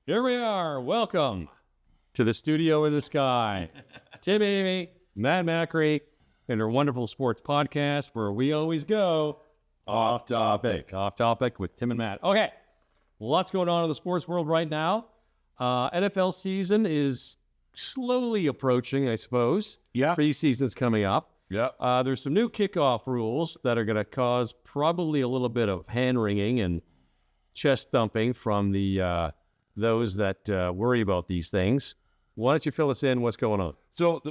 Here we are. Welcome to the studio in the sky. Tim Amy, Matt Macri, and our wonderful sports podcast where we always go off topic. Off topic with Tim and Matt. Okay, lots going on in the sports world right now. NFL season is slowly approaching, I suppose. Yeah. Preseason's coming up. Yeah. There's some new kickoff rules that are going to cause probably a little bit of hand-wringing and chest thumping from the those that worry about these things. Why don't you fill us in what's going on? So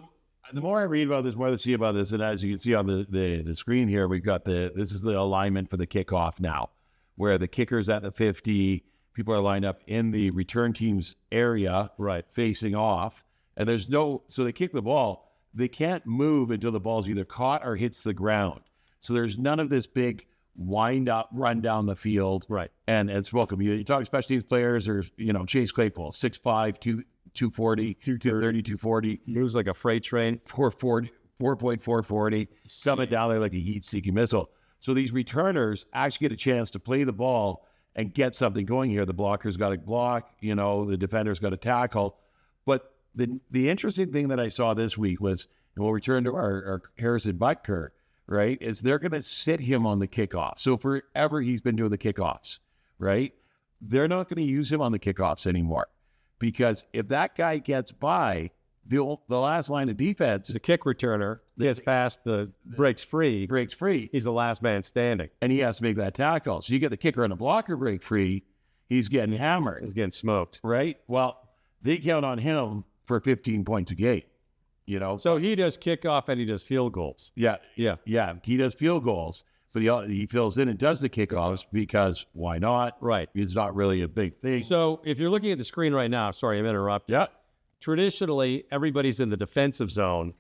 the more I read about this, the more I see about this, and as you can see on the screen here, we've got this is the alignment for the kickoff now, where the kicker's at the 50, people are lined up in the return team's area, right, facing off, and so they kick the ball, they can't move until the ball's either caught or hits the ground. So there's none of this big wind up, run down the field. Right. And it's welcome. You talk special teams players or, Chase Claypool, 6'5", 240, 230, 240. Moves like a freight train. 4.440. Summit down there like a heat-seeking missile. So these returners actually get a chance to play the ball and get something going here. The blocker's got to block, the defender's got to tackle. But the interesting thing that I saw this week was, and we'll return to our Harrison Butker, right, is they're going to sit him on the kickoff. So forever he's been doing the kickoffs, right? They're not going to use him on the kickoffs anymore because if that guy gets by, the last line of defense, the kick returner gets past breaks free. He's the last man standing. And he has to make that tackle. So you get the kicker and a blocker break free, he's getting hammered. He's getting smoked. Right? Well, they count on him for 15 points a game. So he does kickoff and he does field goals. Yeah. He does field goals, but he fills in and does the kickoffs because why not? Right. It's not really a big thing. So if you're looking at the screen right now, sorry, I'm interrupting. Yeah. Traditionally, everybody's in the defensive zone,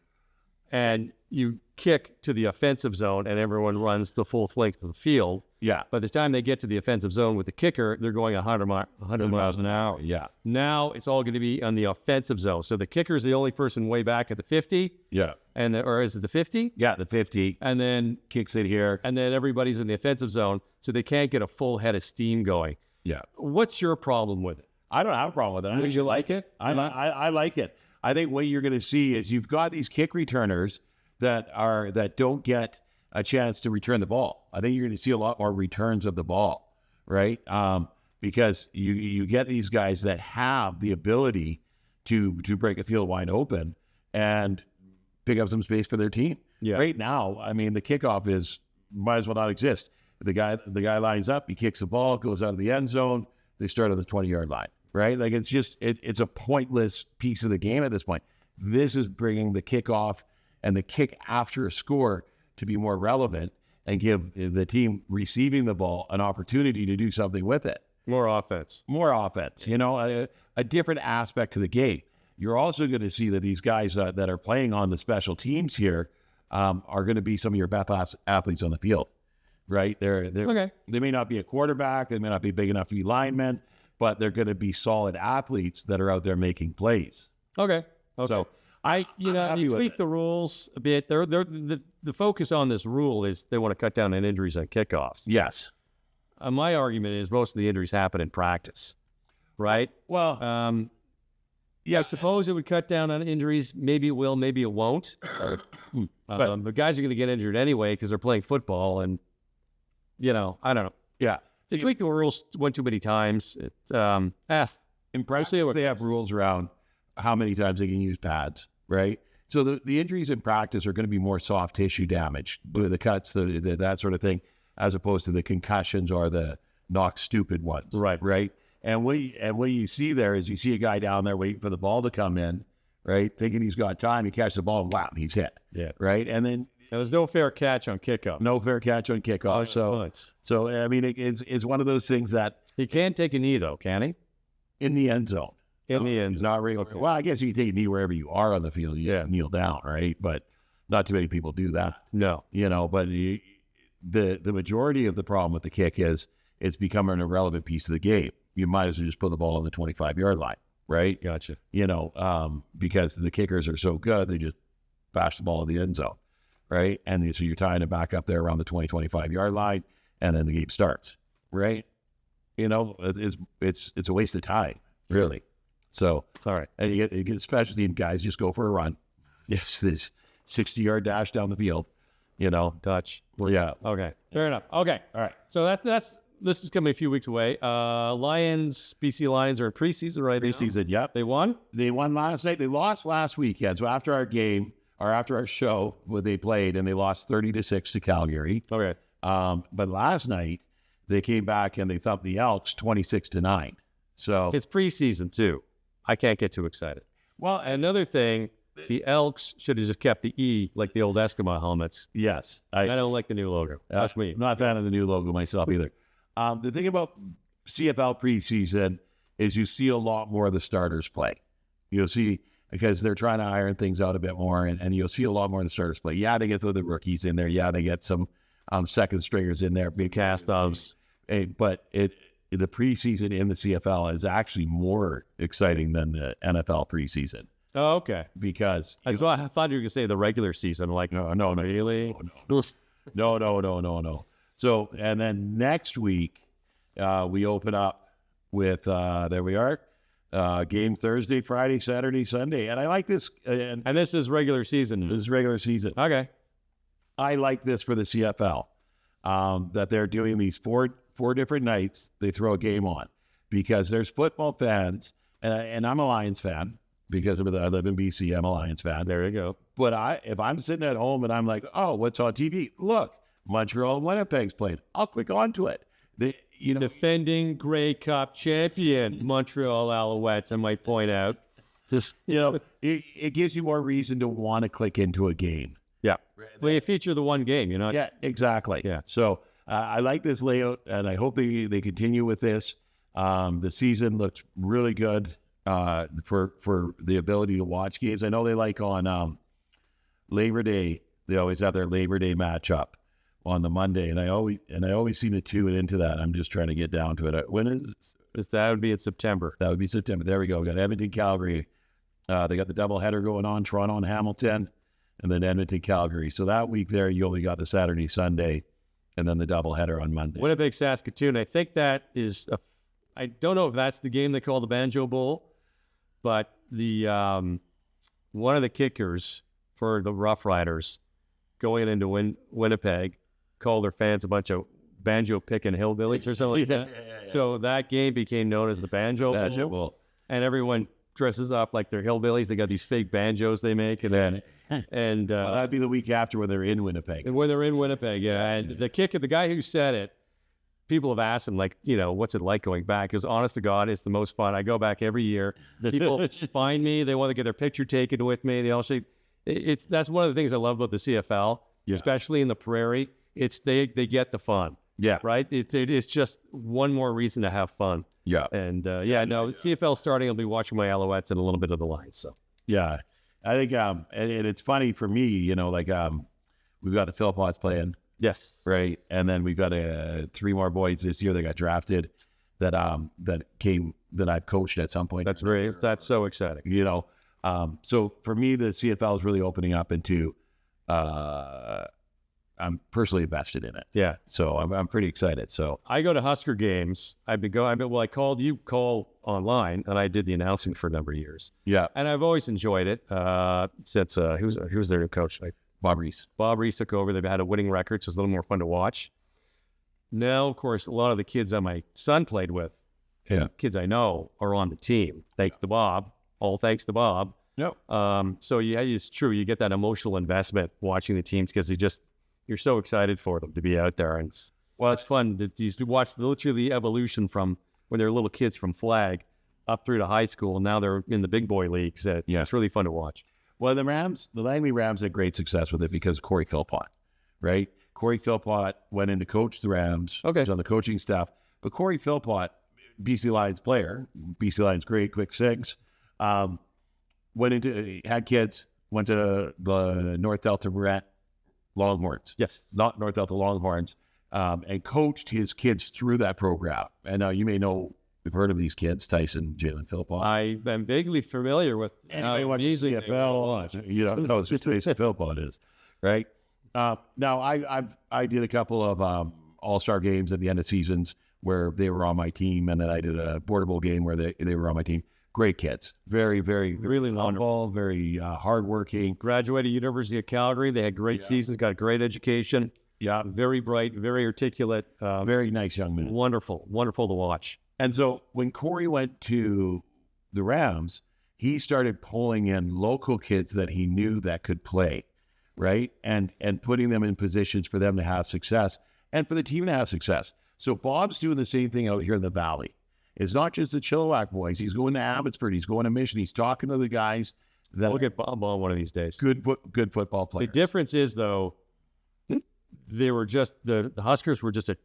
and you kick to the offensive zone, and everyone runs the full length of the field. Yeah. By the time they get to the offensive zone with the kicker, they're going 100 miles an hour. Yeah. Now it's all going to be on the offensive zone. So the kicker's the only person way back at the 50. Yeah. Or is it the 50? Yeah, the 50. And then kicks it here. And then everybody's in the offensive zone, so they can't get a full head of steam going. Yeah. What's your problem with it? I don't have a problem with it. Would you like it? I like it. I think what you're going to see is you've got these kick returners that don't get a chance to return the ball. I think you're going to see a lot more returns of the ball, right? Because you get these guys that have the ability to break a field wide open and pick up some space for their team. Yeah. Right now, I mean, the kickoff might as well not exist. The guy lines up, he kicks the ball, goes out of the end zone, they start on the 20-yard line, right? Like it's a pointless piece of the game at this point. This is bringing the kickoff and the kick after a score to be more relevant and give the team receiving the ball an opportunity to do something with it. More offense, a different aspect to the game. You're also going to see that these guys that are playing on the special teams here are going to be some of your best athletes on the field, right? They're okay. They may not be a quarterback, they may not be big enough to be linemen, but they're going to be solid athletes that are out there making plays. Okay. So you tweak the rules a bit. The focus on this rule is they want to cut down on injuries on kickoffs. Yes. My argument is most of the injuries happen in practice, right? Well, I suppose it would cut down on injuries. Maybe it will, maybe it won't. But guys are going to get injured anyway because they're playing football, and I don't know. Yeah. They tweak the rules one too many times. In practice, they have rules around how many times they can use pads, right? So the injuries in practice are going to be more soft tissue damage, the cuts, that sort of thing, as opposed to the concussions or the knock stupid ones. Right. And what you see there is you see a guy down there waiting for the ball to come in, right? Thinking he's got time, he catches the ball and wow, he's hit. Yeah. Right. And then there's no fair catch on kickoff. No fair catch on kickoff. So I mean, it's one of those things that he can take a knee though, can he? In the end zone. In the end zone. Not really. Okay. Well, I guess you can take a knee wherever you are on the field. You kneel down, right? But not too many people do that. No. But the majority of the problem with the kick is it's becoming an irrelevant piece of the game. You might as well just put the ball on the 25-yard line, right? Gotcha. Because the kickers are so good, they just bash the ball in the end zone, right? And so you're tying it back up there around the 20, 25-yard line, and then the game starts, right? It's a waste of time. really. So, All right. and you get special team guys just go for a run. Yes, this 60-yard dash down the field, Touch. Yeah. Okay. Fair enough. Okay. All right. So this is coming a few weeks away. BC Lions are in preseason right now. Preseason, yep. They won? They won last night. They lost last weekend. So after our game, or after our show, where they played, and they lost 30-6 to Calgary. Okay. But last night, they came back and they thumped the Elks 26-9. So It's preseason, too. I can't get too excited. well, Another thing, the Elks should have just kept the E like the old Eskimo helmets. yes, I don't like the new logo. That's me. I'm not a fan of the new logo myself either. The thing about CFL preseason is you see a lot more of the starters play. You'll see, because they're trying to iron things out a bit more, and you'll see a lot more of the starters play. Yeah, they get the rookies in there. Yeah, they get some second stringers in there. Big Cast-offs. But the preseason in the CFL is actually more exciting than the NFL preseason Oh, okay. because I thought you were going to say the regular season. Like, no, really? No. So, and then next week, we open up with, there we are, game Thursday, Friday, Saturday, Sunday. And I like this. And And this is regular season. this is regular season. Okay. I like this for the CFL, that they're doing these four different nights. They throw a game on because there's football fans, and I'm a Lions fan because I live in BC. I'm a Lions fan. There you go. But if I'm sitting at home and I'm like, oh, what's on TV? Look, Montreal and Winnipeg's playing. I'll click onto it. Defending Grey Cup champion Montreal Alouettes, I might point out. Just it gives you more reason to want to click into a game. yeah. Well, you feature the one game, Yeah, exactly. Yeah. So I like this layout, and I hope they continue with this. The season looks really good for the ability to watch games. I know they like on Labor Day. They always have their Labor Day matchup on the Monday, and I always seem to tune into that. I'm just trying to get down to it. When is that would be in September. that? Would be September. There we go. We got Edmonton, Calgary. They got the doubleheader going on, Toronto and Hamilton, and then Edmonton, Calgary. So that week there, you only got the Saturday, Sunday, and then the doubleheader on Monday. Winnipeg, Saskatoon. I think that is. I don't know if that's the game they call the Banjo Bowl, but the one of the kickers for the Rough Riders going into Winnipeg called their fans a bunch of banjo picking hillbillies or something like that. Yeah. So that game became known as the Banjo Bowl, and everyone dresses up like they're hillbillies. They got these fake banjos they make, and then Well, that'd be the week after when they're in Winnipeg. and when they're in Winnipeg, yeah. And the guy who said it, people have asked him, like, what's it like going back? Because honest to God, it's the most fun. I go back every year. People find me. They want to get their picture taken with me. They also, that's one of the things I love about the CFL, especially in the Prairie. It's they get the fun. Yeah. Right? It's just one more reason to have fun. Yeah. And CFL starting, I'll be watching my Alouettes and a little bit of the Lions. So Yeah. I think, and it's funny for me, we've got the Philpots playing, yes, right? And then we've got three more boys this year that got drafted that I've coached at some point. that's great. That's so exciting. So for me, the CFL is really opening up into, I'm personally invested in it. Yeah. So I'm pretty excited. So I go to Husker games. I called you online, and I did the announcing for a number of years. yeah, And I've always enjoyed it. Since who's their new coach? Bob Reese. Bob Reese took over. They've had a winning record, so it's a little more fun to watch. Now, of course, a lot of the kids that my son played with, kids I know, are on the team. Thanks to Bob. All thanks to Bob. Yep. So yeah, it's true. You get that emotional investment watching the teams because you're so excited for them to be out there, and it's fun to watch literally the evolution from when they're little kids from flag up through to high school, and now they're in the big boy leagues. It's really fun to watch. Well, the Langley Rams had great success with it because of Corey Philpott, right? Corey Philpott went in to coach the Rams. Okay. He's on the coaching staff. But Corey Philpott, BC Lions player, BC Lions great, quick six, had kids, went to the North Delta Longhorns. Yes. Not North Delta Longhorns, and coached his kids through that program. And now you may know, we've heard of these kids, Tyson, Jalen Philpott. I am vaguely familiar with Anybody watches the CFL, you don't know who Tyson Philpott is, right? Now, I did a couple of all-star games at the end of seasons where they were on my team, and then I did a Border Bowl game where they were on my team. Great kids. Very, very, Really humble, very hardworking. Graduated University of Calgary. They had great seasons, got great education. Yeah. Very bright, very articulate. Very nice young men. Wonderful to watch. And so when Corey went to the Rams, he started pulling in local kids that he knew that could play, right? And putting them in positions for them to have success and for the team to have success. So Bob's doing the same thing out here in the Valley. It's not just the Chilliwack boys. He's going to Abbotsford. He's going to Mission. He's talking to the guys that We'll get Bob on one of these days. good football players. The difference is, though, they were just the Huskers were just an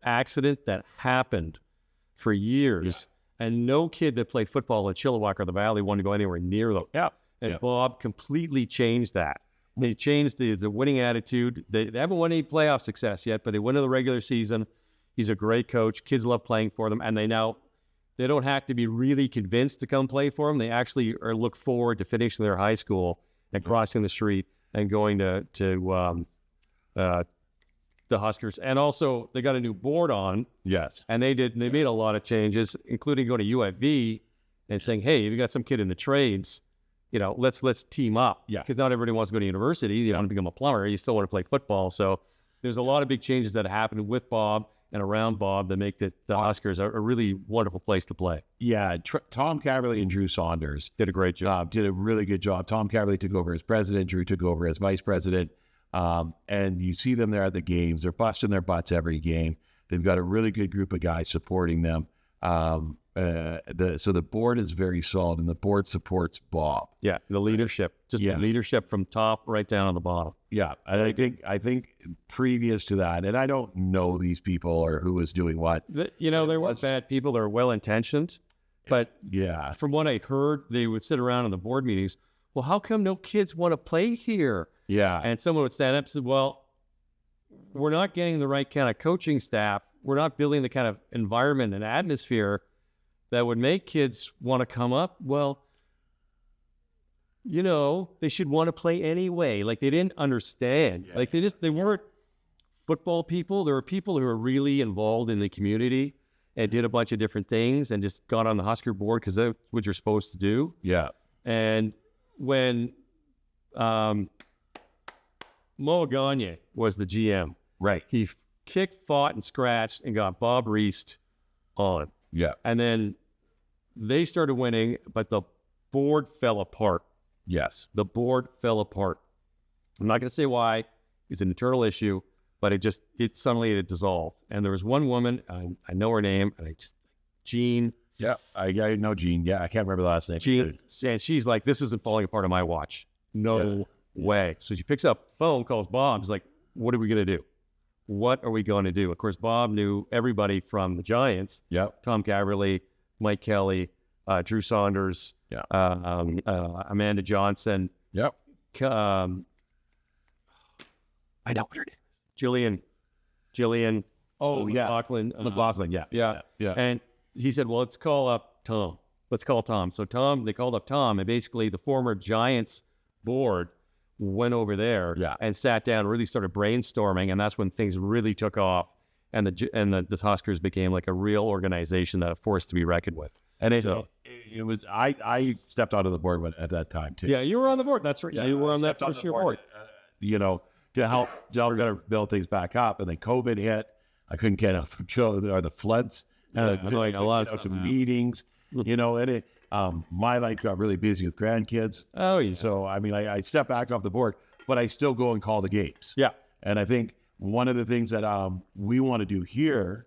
accident that happened for years, and no kid that played football in Chilliwack or the Valley wanted to go anywhere near them. Yeah. And Bob completely changed that. They changed the winning attitude. They haven't won any playoff success yet, but they went to the regular season. He's a great coach. Kids love playing for them, and they don't have to be really convinced to come play for them. They actually look forward to finishing their high school and crossing the street and going to the Huskers. And also, they got a new board on. Yes. And they made a lot of changes, including going to UFV and saying, hey, if you got some kid in the trades, let's team up. Yeah. Because not everybody wants to go to university. You want to become a plumber. You still want to play football. So there's a lot of big changes that happened with Bob and around Bob that make the Huskers a really wonderful place to play. Yeah. Tom Caverly and Drew Saunders Did a great job. did a really good job. Tom Caverly took over as president. Drew took over as vice president. And you see them there at the games. They're busting their butts every game. They've got a really good group of guys supporting them. So the board is very solid, and the board supports Bob. Yeah, the leadership, the leadership from top right down on the bottom. Yeah, and I think previous to that, and I don't know these people or who was doing what. They weren't bad people. They were well-intentioned. But from what I heard, they would sit around in the board meetings. Well, how come no kids want to play here? Yeah. And someone would stand up and say, well, we're not getting the right kind of coaching staff. We're not building the kind of environment and atmosphere that would make kids want to come up. Well, they should want to play anyway. Like, they didn't understand. Yeah. Like, they weren't football people. There were people who were really involved in the community and did a bunch of different things and just got on the Husker board because that's what you're supposed to do. Yeah. And when Mo Gagne was the GM, right, he kicked, fought, and scratched and got Bob Reist on. Yeah. And then they started winning, but the board fell apart. Yes. The board fell apart. I'm not going to say why. It's an internal issue, but it suddenly dissolved. And there was one woman, I know her name, and Jean. Yeah, I know Jean. Yeah, I can't remember the last name. Jean, and she's like, this isn't falling apart on my watch. No way. So she picks up the phone, calls Bob. She's like, what are we going to do? What are we going to do? Of course, Bob knew everybody from the Giants. Yep. Tom Caverly, Mike Kelly, Drew Saunders, Amanda Johnson. Yep. I know her name. Jillian. Oh, McLaughlin. McLaughlin, yeah. And he said, well, let's call up Tom. Let's call Tom. So they called up Tom, and basically the former Giants board went over there and sat down and really started brainstorming, and that's when things really took off, and the Huskers became like a real organization that a force to be reckoned with. And it was I stepped onto the board at that time too. Yeah, you were on the board. That's right. Yeah, you were on that first year board. To help build things back up, and then COVID hit. I couldn't get out from the floods. A lot of meetings. And my life got really busy with grandkids. Oh, yeah. So, I stepped back off the board, but I still go and call the games. Yeah. And I think one of the things that we want to do here,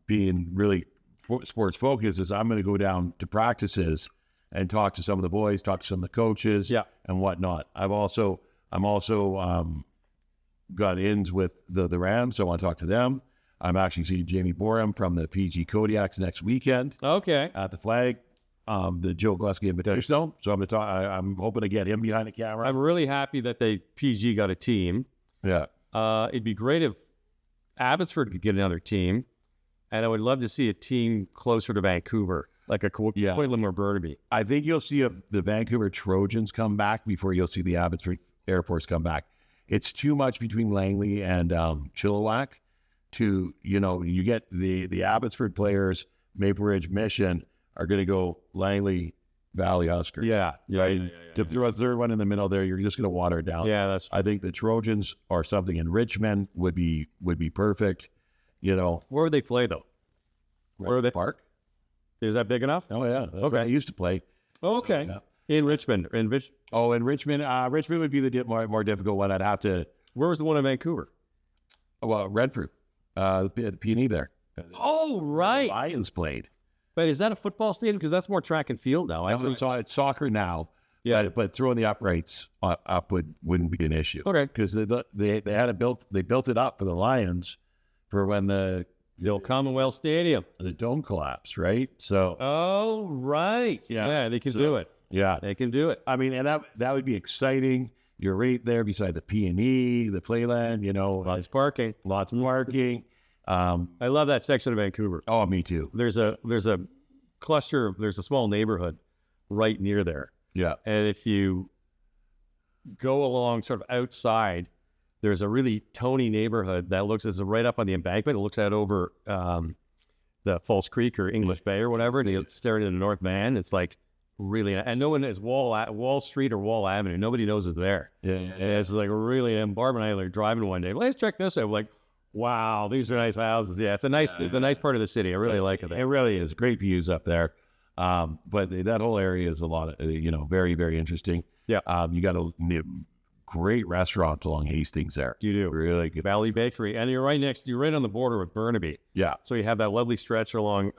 being really sports focused, is I'm going to go down to practices and talk to some of the boys, talk to some of the coaches and whatnot. I'm also got ins with the Rams, so I want to talk to them. I'm actually seeing Jamie Borum from the PG Kodiaks next weekend. Okay. At the Flag, the Joe Gluska invitational. So I'm going to talk. I'm hoping to get him behind the camera. I'm really happy that PG got a team. Yeah. It'd be great if Abbotsford could get another team, and I would love to see a team closer to Vancouver, like a Coquitlam or Burnaby. I think you'll see the Vancouver Trojans come back before you'll see the Abbotsford Air Force come back. It's too much between Langley and Chilliwack. to, you get the Abbotsford players, Maple Ridge Mission are going to go Langley Valley Huskers. Yeah. To throw a third one in the middle there, you're just going to water it down. Yeah, that's. I think the Trojans or something in Richmond would be perfect. Where would they play though? Where are they? Park? Is that big enough? Oh yeah. Okay. I used to play. Oh, okay. So, yeah. In Richmond. In Richmond. Oh, in Richmond. Richmond would be the more difficult one. I'd have to. Where was the one in Vancouver? Well, Redford, the P&E there. Oh, right. Lions played. But is that a football stadium? Because that's more track and field now. It's soccer now. Yeah. But throwing the uprights up wouldn't be an issue. Okay. Because they had it built. They built it up for the Lions for when the old Commonwealth Stadium, the dome collapsed, right? So. Oh, right. Yeah, they can do it. Yeah, they can do it. I mean, and that would be exciting. You're right there beside the P&E, the playland. Lots of parking. Lots of parking. I love that section of Vancouver. Oh, me too. There's a cluster. There's a small neighborhood right near there. Yeah. And if you go along sort of outside, there's a really Tony neighborhood that looks as right up on the embankment. It looks out over the False Creek or English Bay or whatever, and you stare into the North Van. It's like really, and no one is Wall Street or Wall Avenue. Nobody knows it's there. Yeah. And it's like really. And Barb and I are driving one day. Let's check this out. We're like, wow, these are nice houses. Yeah, it's a nice part of the city. I really like it. It really is great views up there. But that whole area is a lot of very, very interesting. Yeah. You got a great restaurant along Hastings there. You do. Really good. Valley Bakery, and you're right on the border with Burnaby. Yeah. So you have that lovely stretch along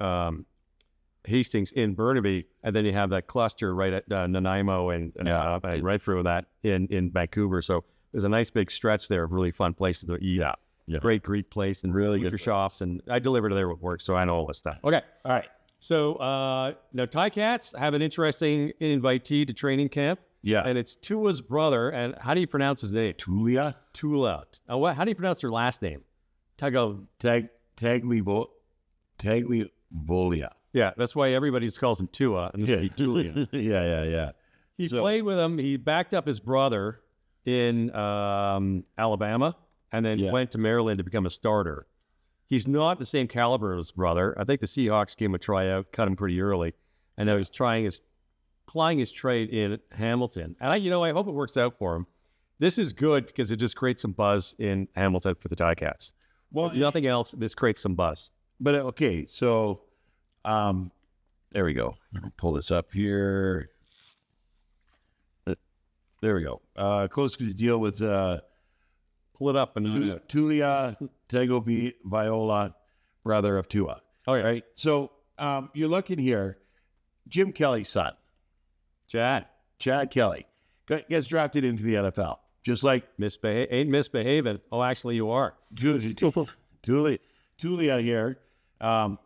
Hastings in Burnaby, and then you have that cluster right at Nanaimo and right through that in Vancouver. So there's a nice big stretch there of really fun places to eat. Yeah. Great Greek place and really good good shops, and I deliver to there with work, so I know all this stuff. Okay. All right. So now Ticats have an interesting invitee to training camp. Yeah. And it's Tua's brother. And how do you pronounce his name? Taulia How do you pronounce your last name? Tagovailoa. Yeah, that's why everybody just calls him Tua. And Taulia. Yeah. He played with him. He backed up his brother in Alabama and then went to Maryland to become a starter. He's not the same caliber as his brother. I think the Seahawks gave him a tryout, cut him pretty early, and now he's plying his trade in Hamilton. And I hope it works out for him. This is good because it just creates some buzz in Hamilton for the Ticats. Well, if nothing else, this creates some buzz. But okay, so there we go. Pull this up here. There we go. Close to the deal with pull it up and Taulia Tagovailoa, brother of Tua. Oh yeah. Right. So you're looking here. Jim Kelly's son, Chad Kelly, gets drafted into the NFL. Just like ain't misbehaving. Oh, actually, you are. Taulia here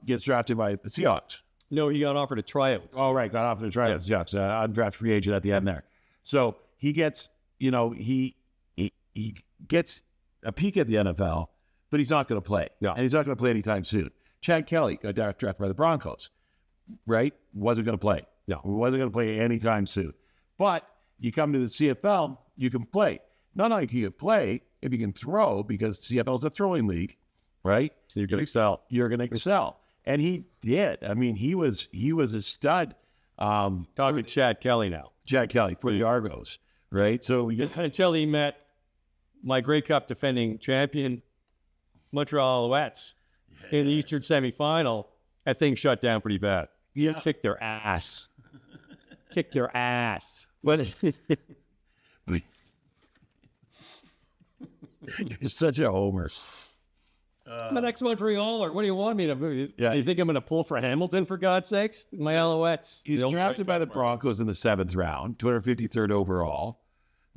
gets drafted by the Seahawks. No, he got offered a tryout. Oh, right, got offered a tryout. Yeah. Seahawks, undrafted free agent at the end there. So he gets, he gets a peek at the NFL, but he's not going to play. No. And he's not going to play anytime soon. Chad Kelly got drafted by the Broncos, right? Wasn't going to play. No. Wasn't going to play anytime soon. But you come to the CFL, you can play. Not only can you play, if you can throw, because CFL is a throwing league, right? So you're going to excel. You're going to excel. And he did. I mean, he was a stud. Talking Chad Kelly now. Chad Kelly for the Argos, right? So we get until he met my Grey Cup defending champion Montreal Alouettes in the Eastern semifinal, and things shut down pretty bad. Yeah. Kicked their ass. Kicked their ass. But you're such a homer. I'm an ex-Montrealer. What do you want me to do? Yeah. You think I'm going to pull for Hamilton, for God's sakes? My Alouettes. He's drafted by the Broncos in the 7th round, 253rd overall.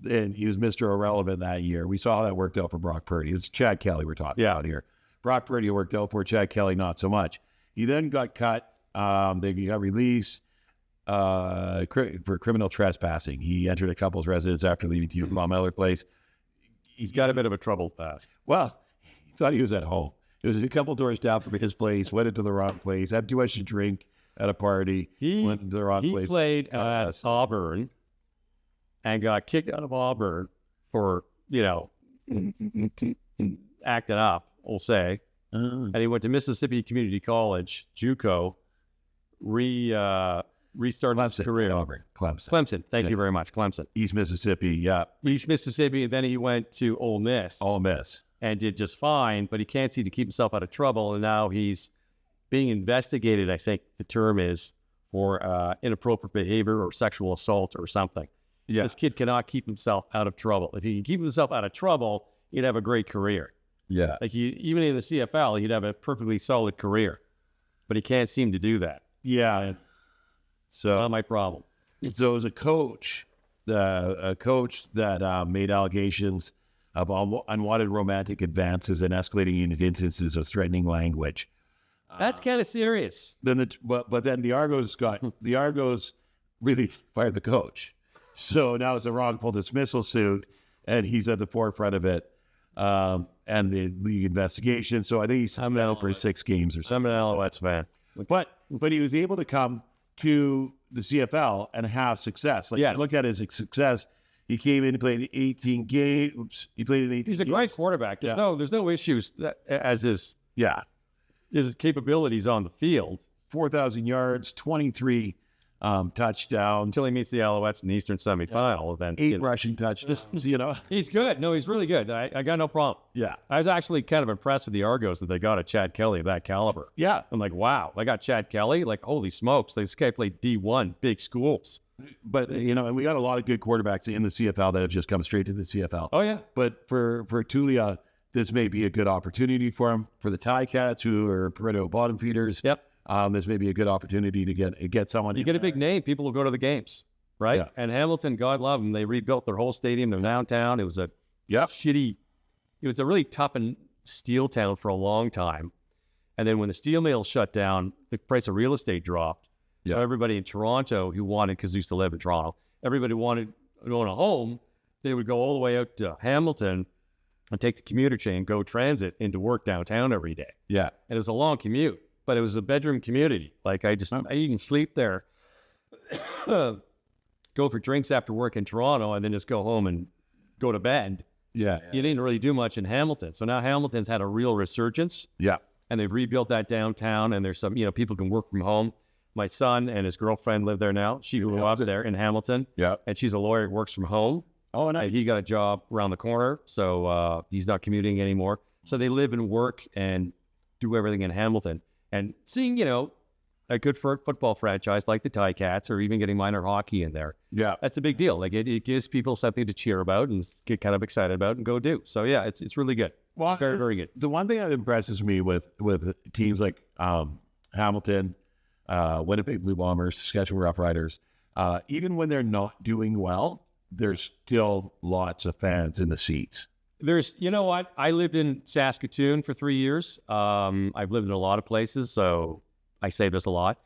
And he was Mr. Irrelevant that year. We saw how that worked out for Brock Purdy. It's Chad Kelly we're talking about here. Brock Purdy worked out for Chad Kelly, not so much. He then got cut. They got released for criminal trespassing. He entered a couple's residence after leaving to Von Miller Place. He's got a bit of a troubled past. Well, he thought he was at home. It was a couple doors down from his place, went into the wrong place, had too much to drink at a party, went into the wrong place. He played at Auburn and got kicked out of Auburn for, acting up, we'll say. and he went to Mississippi Community College, JUCO, restarted his career. Clemson. Thank you very much, Clemson. East Mississippi, yeah. East Mississippi, and then he went to Ole Miss. And did just fine, but he can't seem to keep himself out of trouble, and now he's being investigated, I think the term is, for inappropriate behavior or sexual assault or something. Yeah. This kid cannot keep himself out of trouble. If he can keep himself out of trouble, he'd have a great career. Yeah. Like even in the CFL, he'd have a perfectly solid career. But he can't seem to do that. Yeah. So not my problem. So it was a coach that made allegations of unwanted romantic advances and escalating into instances of threatening language. That's kind of serious. But then the Argos really fired the coach. So now it's a wrongful dismissal suit, and he's at the forefront of it, and the league investigation. So I think he's out for 6 games or something. I'm an Alouettes fan. But he was able to come to the CFL and have success. Look at his success. He came in and played 18 games. He played in 18 He's a great quarterback. There's no issues as his capabilities on the field. 4,000 yards, 23 touchdowns. Until he meets the Alouettes in the Eastern semifinal. Then 8 rushing touchdowns, He's good. No, he's really good. I got no problem. Yeah. I was actually kind of impressed with the Argos that they got a Chad Kelly of that caliber. Yeah. I'm like, wow, they got Chad Kelly? Like, holy smokes. This guy played D1, big schools. But, and we got a lot of good quarterbacks in the CFL that have just come straight to the CFL. Oh, yeah. But for Taulia, this may be a good opportunity for him. For the Ticats, who are perennial bottom feeders. Yep. This may be a good opportunity to get someone. You get a big name, people will go to the games, right? Yeah. And Hamilton, God love them, they rebuilt their whole stadium. They're downtown. It was a it was a really tough and steel town for a long time. And then when the steel mill shut down, the price of real estate dropped. Yeah. So everybody in Toronto who wanted, because they used to live in Toronto, everybody wanted to own a home, they would go all the way out to Hamilton and take the commuter train, go transit into work downtown every day. Yeah. And it was a long commute. But it was a bedroom community. Like I even sleep there, go for drinks after work in Toronto, and then just go home and go to bed. Yeah. You didn't really do much in Hamilton. So now Hamilton's had a real resurgence. Yeah. And they've rebuilt that downtown, and there's some, people can work from home. My son and his girlfriend live there now. She grew up there in Hamilton. Yeah. And she's a lawyer, works from home. Oh, nice. And he got a job around the corner, so he's not commuting anymore. So they live and work and do everything in Hamilton. And seeing, a good football franchise like the Ticats, or even getting minor hockey in there, that's a big deal. Like it gives people something to cheer about and get kind of excited about and go do. So yeah, it's really good. Well, very, very good. The one thing that impresses me with teams like Hamilton, Winnipeg Blue Bombers, Saskatchewan Roughriders, even when they're not doing well, there's still lots of fans in the seats. There's, what? I lived in Saskatoon for 3 years. I've lived in a lot of places, so I say this a lot.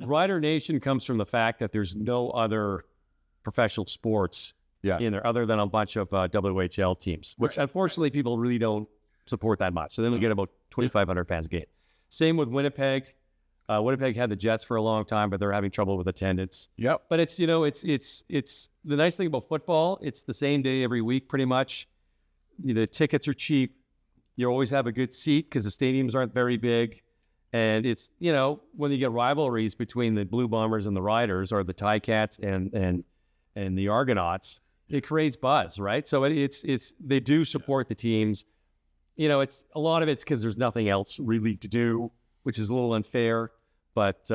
Rider Nation comes from the fact that there's no other professional sports in there other than a bunch of WHL teams, which unfortunately people really don't support that much. So then we get about 2,500 fans a game. Same with Winnipeg. Winnipeg had the Jets for a long time, but they're having trouble with attendance. Yep. But it's, it's the nice thing about football. It's the same day every week, pretty much. The tickets are cheap. You always have a good seat because the stadiums aren't very big. And it's, when you get rivalries between the Blue Bombers and the Riders, or the Ticats and the Argonauts, it creates buzz, right? So they do support the teams. It's a lot of it's because there's nothing else really to do, which is a little unfair, but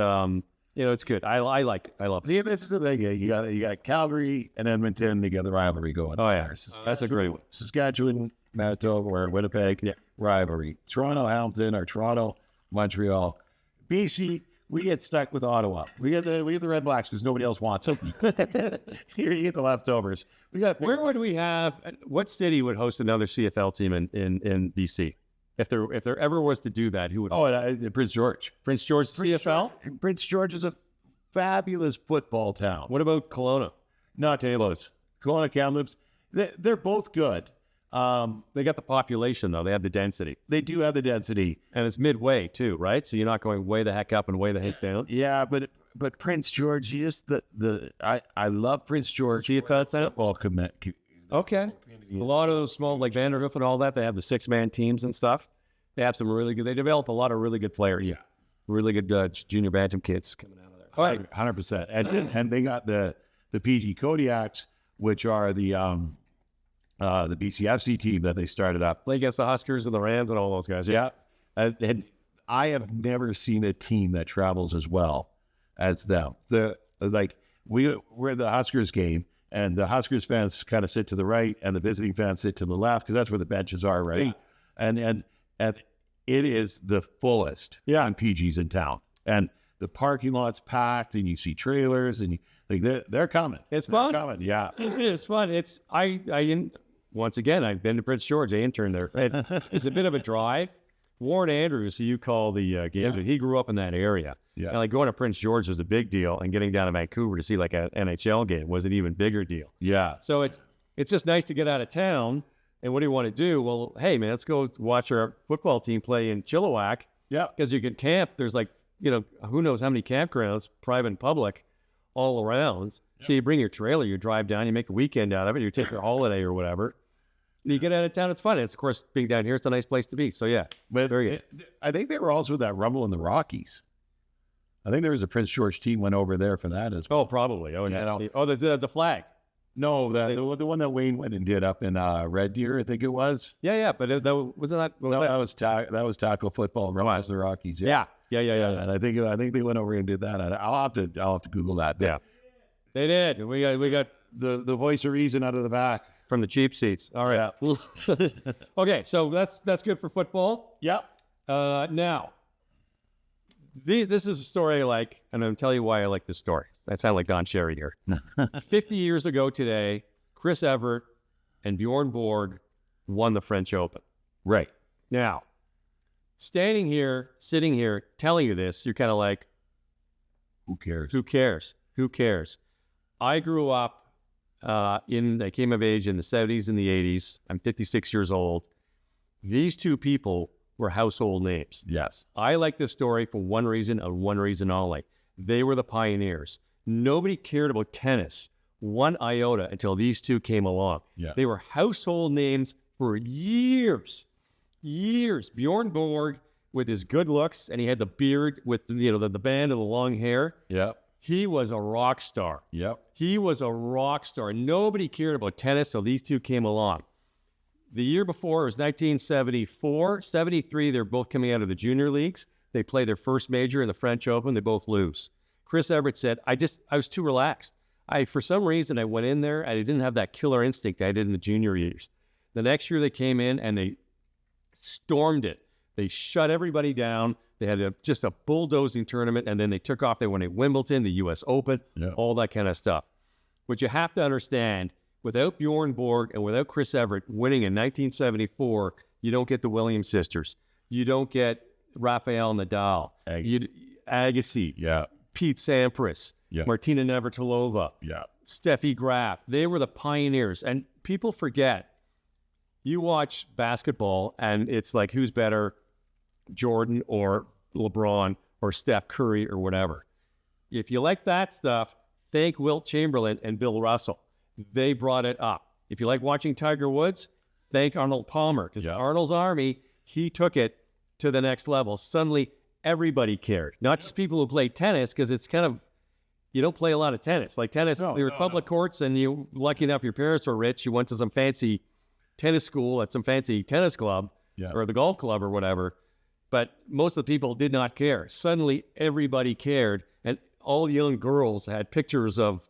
it's good. I like it. I love it. See, this is the thing. You got Calgary and Edmonton. You got the rivalry going. Oh yeah, that's a great one. Saskatchewan, Manitoba, or Winnipeg, rivalry. Toronto, Hamilton, or Toronto, Montreal, BC. We get stuck with Ottawa. We get the Red Blacks because nobody else wants them. Here you get the leftovers. Where would we have? What city would host another CFL team in BC? If there ever was to do that, who would? Oh, Prince George. Prince George CFL? Prince George is a fabulous football town. What about Kelowna? Not Talos. Kelowna, Kamloops. They're both good. They got the population, though. They have the density. They do have the density. And it's midway, too, right? So you're not going way the heck up and way the heck down. Yeah, but Prince George, I love Prince George. CFL football Okay. A lot of those small, like Vanderhoof and all that, they have the 6-man teams and stuff. They have some really good. They develop a lot of really good players. Yeah. Really good junior bantam kids coming out of there. All right, 100%. And they got the PG Kodiaks, which are the BCFC team that they started up. Play against the Huskers and the Rams and all those guys. Yeah. And I have never seen a team that travels as well as them. We're at the Huskers game, and the Huskers fans kind of sit to the right, and the visiting fans sit to the left, because that's where the benches are, right? Yeah. And it is the fullest on PG's in town. And the parking lot's packed, and you see trailers, and they're coming. It's fun. They're coming, yeah. It's fun. Once again, I've been to Prince George. I interned there. It's a bit of a drive. Warren Andrews, who you call the games, he grew up in that area. Yeah. And like going to Prince George was a big deal, and getting down to Vancouver to see like an NHL game was an even bigger deal. Yeah. So it's just nice to get out of town. And what do you want to do? Well, hey man, let's go watch our football team play in Chilliwack. Yeah. Because you can camp. There's who knows how many campgrounds, private and public, all around. Yeah. So you bring your trailer, you drive down, you make a weekend out of it, you take your holiday or whatever. You get out of town, it's fun. It's, of course, being down here, it's a nice place to be. So, yeah, but very good. I think they were also that Rumble in the Rockies. I think there was a Prince George team went over there for that as well. Oh, probably. Oh, yeah. The flag. No, the one that Wayne went and did up in Red Deer, I think it was. Yeah, but wasn't that? No, that was tackle football. Rumble the Rockies. Yeah. And I think they went over and did that. I'll have to Google that. Yeah, they did. We got the voice of reason out of the back. From the cheap seats. All right. Yeah. Okay, so that's good for football. Yep. Now, this is a story I like, and I'll tell you why I like this story. I sound like Don Cherry here. 50 years ago today, Chris Evert and Bjorn Borg won the French Open. Right. Now, sitting here, telling you this, you're kind of like, who cares? Who cares? I grew up I came of age in the 70s and the 80s. I'm 56 years old. These two people were household names. Yes. I like this story for one reason and one reason only. They were the pioneers. Nobody cared about tennis one iota until these two came along. Yeah. They were household names for years. Bjorn Borg with his good looks, and he had the beard with the band and the long hair. Yep. He was a rock star. Yep. He was a rock star. Nobody cared about tennis, so these two came along. The year before, it was 1974. 73, they're both coming out of the junior leagues. They play their first major in the French Open. They both lose. Chris Evert said, I was too relaxed. For some reason, I went in there, and I didn't have that killer instinct I did in the junior years. The next year, they came in, and they stormed it. They shut everybody down. They had just a bulldozing tournament, and then they took off. They won at Wimbledon, the U.S. Open, all that kind of stuff. What you have to understand, without Bjorn Borg and without Chris Evert winning in 1974, you don't get the Williams sisters. You don't get Rafael Nadal, Agassi, Pete Sampras, Martina Navratilova, Steffi Graf. They were the pioneers, and people forget. You watch basketball, and it's like, who's better, Jordan or LeBron or Steph Curry or whatever. If you like that stuff, thank Wilt Chamberlain and Bill Russell. They brought it up. If you like watching Tiger Woods, thank Arnold Palmer, because Arnold's Army, he took it to the next level. Suddenly, everybody cared. Not just people who play tennis, because it's kind of, you don't play a lot of tennis. Like tennis, there were public courts, and you, lucky enough, your parents were rich. You went to some fancy tennis school at some fancy tennis club or the golf club or whatever. But most of the people did not care. Suddenly, everybody cared, and all the young girls had pictures of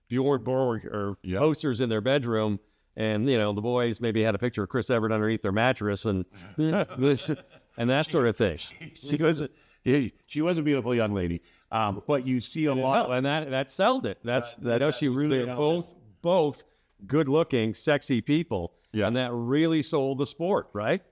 Bjorn Borg or posters in their bedroom, and the boys maybe had a picture of Chris Evert underneath their mattress, and that sort of thing. She was a beautiful young lady, but you see a lot, and that sold it. She really both good-looking, sexy people, and that really sold the sport, right?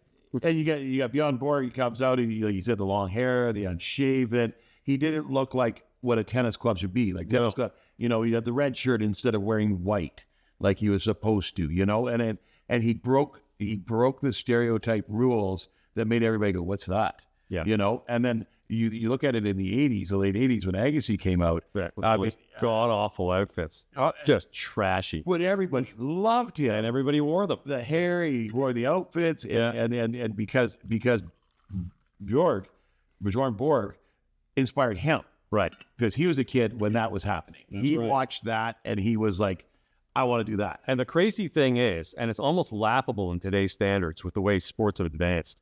And you got Bjorn Borg. He comes out, and like you said, the long hair, the unshaven. He didn't look like what a tennis club should be. Like tennis club, he had the red shirt instead of wearing white, like he was supposed to. And he broke the stereotype rules that made everybody go, "What's that?" Yeah. And then you look at it in the '80s, the late '80s, when Agassi came out. God awful outfits, just trashy. But everybody loved him, and everybody wore them. The hair, he wore the outfits, and because Bjorn Borg inspired him. Right. Because he was a kid when that was happening. He watched that and he was like, I want to do that. And the crazy thing is, and it's almost laughable in today's standards with the way sports have advanced,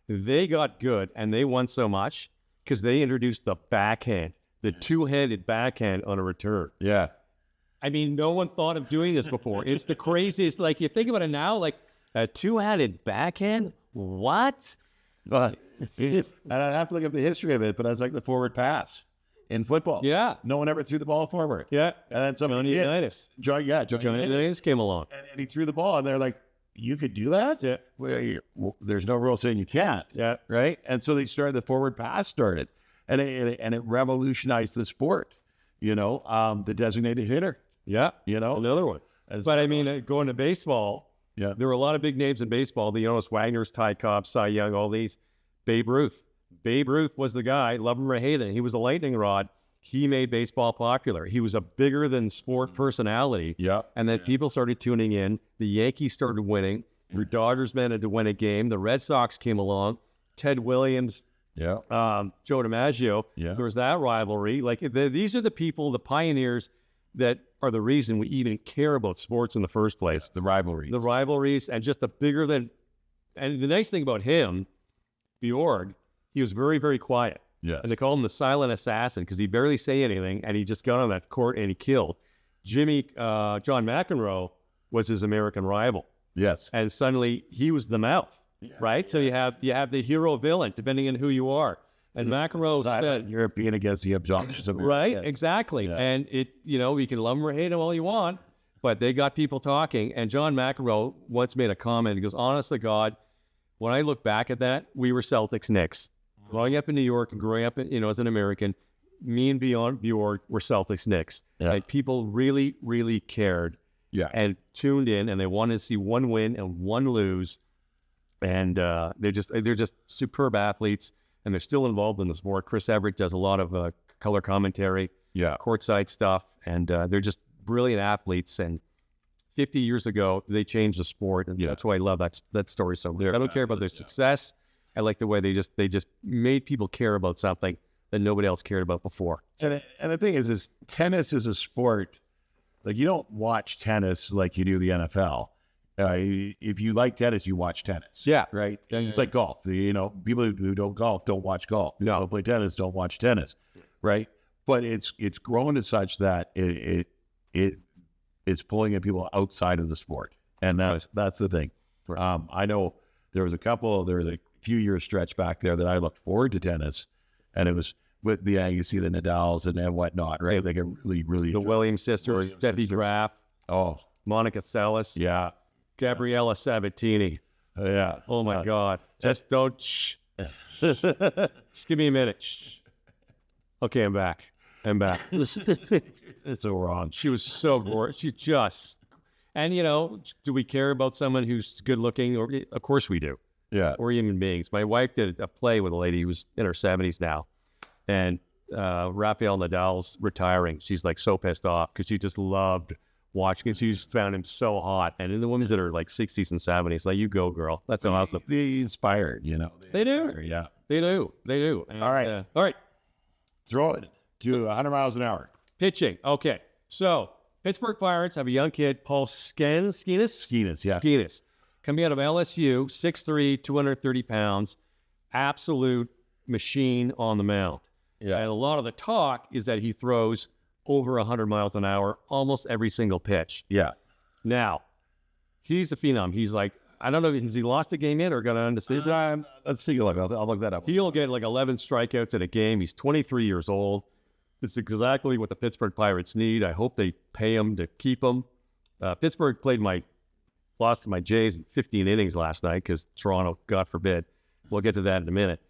they got good and they won so much because they introduced the backhand, the two-handed backhand on a return. Yeah. I mean, no one thought of doing this before. It's the craziest. Like, you think about it now, like a two-handed backhand? What? But, and I'd have to look up the history of it, but that's like the forward pass in football. Yeah. No one ever threw the ball forward. Yeah. And then somebody Johnny did. Unitas. Johnny Unitas came along. And he threw the ball, and they're like, you could do that? Yeah. Well, there's no rule saying you can't. Yeah. Right? And so they started, the forward pass started, and it revolutionized the sport, the designated hitter, Yeah. you Another one. But I mean, going to baseball, Yeah. there were a lot of big names in baseball. The Jonas Wagner's, Ty Cobb, Cy Young, all these. Babe Ruth. Babe Ruth was the guy, love him or hate him. He was a lightning rod. He made baseball popular. He was a bigger than sport personality. Yeah. And then people started tuning in. The Yankees started winning. Your Dodgers managed to win a game. The Red Sox came along. Ted Williams, Yeah. Joe DiMaggio. Yeah. There was that rivalry. Like, these are the people, the pioneers that are the reason we even care about sports in the first place. The rivalries. The rivalries and just the bigger than. And the nice thing about him, Bjorn, he was very, very quiet. Yes. And they called him the silent assassin because he barely say anything, and he just got on that court and he killed. John McEnroe was his American rival, Yes. and suddenly he was the mouth, right? So you have the hero villain, depending on who you are. And McEnroe said, European against the obnoxious American. right, Yeah. exactly. Yeah. And you can love him or hate him all you want, but they got people talking. And John McEnroe once made a comment. He goes, honest to God, when I look back at that, we were Celtics Knicks. Growing up in New York and growing up, as an American, me and Bjorn were Celtics Knicks. Yeah. Like, people really, really cared Yeah. and tuned in, and they wanted to see one win and one lose. And they're just superb athletes, and they're still involved in the sport. Chris Evert does a lot of color commentary, Yeah. courtside stuff, and they're just brilliant athletes. And 50 years ago, they changed the sport, and that's why I love that story so much. I don't care about their success. I like the way they just made people care about something that nobody else cared about before. And the thing is tennis is a sport. Like, you don't watch tennis like you do the NFL. If you like tennis, you watch tennis. Yeah. Right? It's like golf. People who don't golf don't watch golf. No. Don't play tennis, don't watch tennis. Right? But it's grown to such that it's pulling in people outside of the sport. And that's the thing. Right. I know there was a few years stretch back there that I looked forward to tennis, and it was with you see the Nadals and whatnot, right? They get really The Williams sisters, Steffi Graf, Monica Seles, yeah, Gabriella Sabatini. yeah. Oh my God! Just don't. Shh. Just give me a minute. Shh. Okay, I'm back. It's so wrong. She was so gorgeous. She just, and do we care about someone who's good looking? Or of course we do. Yeah. Or human beings. My wife did a play with a lady who's in her 70s now, and Rafael Nadal's retiring. She's like so pissed off because she just loved watching it. She just found him so hot. And in the women that are like 60s and 70s, like, you go, girl. That's awesome. They inspired, They do. inspire, yeah. They do. And, All right. All right. Throw it to 100 miles an hour. Pitching. Okay. So Pittsburgh Pirates have a young kid, Paul Skenes, Yeah. coming out of LSU, 6'3", 230 pounds, absolute machine on the mound. Yeah. And a lot of the talk is that he throws over 100 miles an hour almost every single pitch. Yeah. Now, he's a phenom. He's like, I don't know, has he lost a game yet or got an undecision? Let's take a look. I'll look that up. He'll get like 11 strikeouts in a game. He's 23 years old. It's exactly what the Pittsburgh Pirates need. I hope they pay him to keep him. Pittsburgh lost to my Jays in 15 innings last night because Toronto, God forbid. We'll get to that in a minute.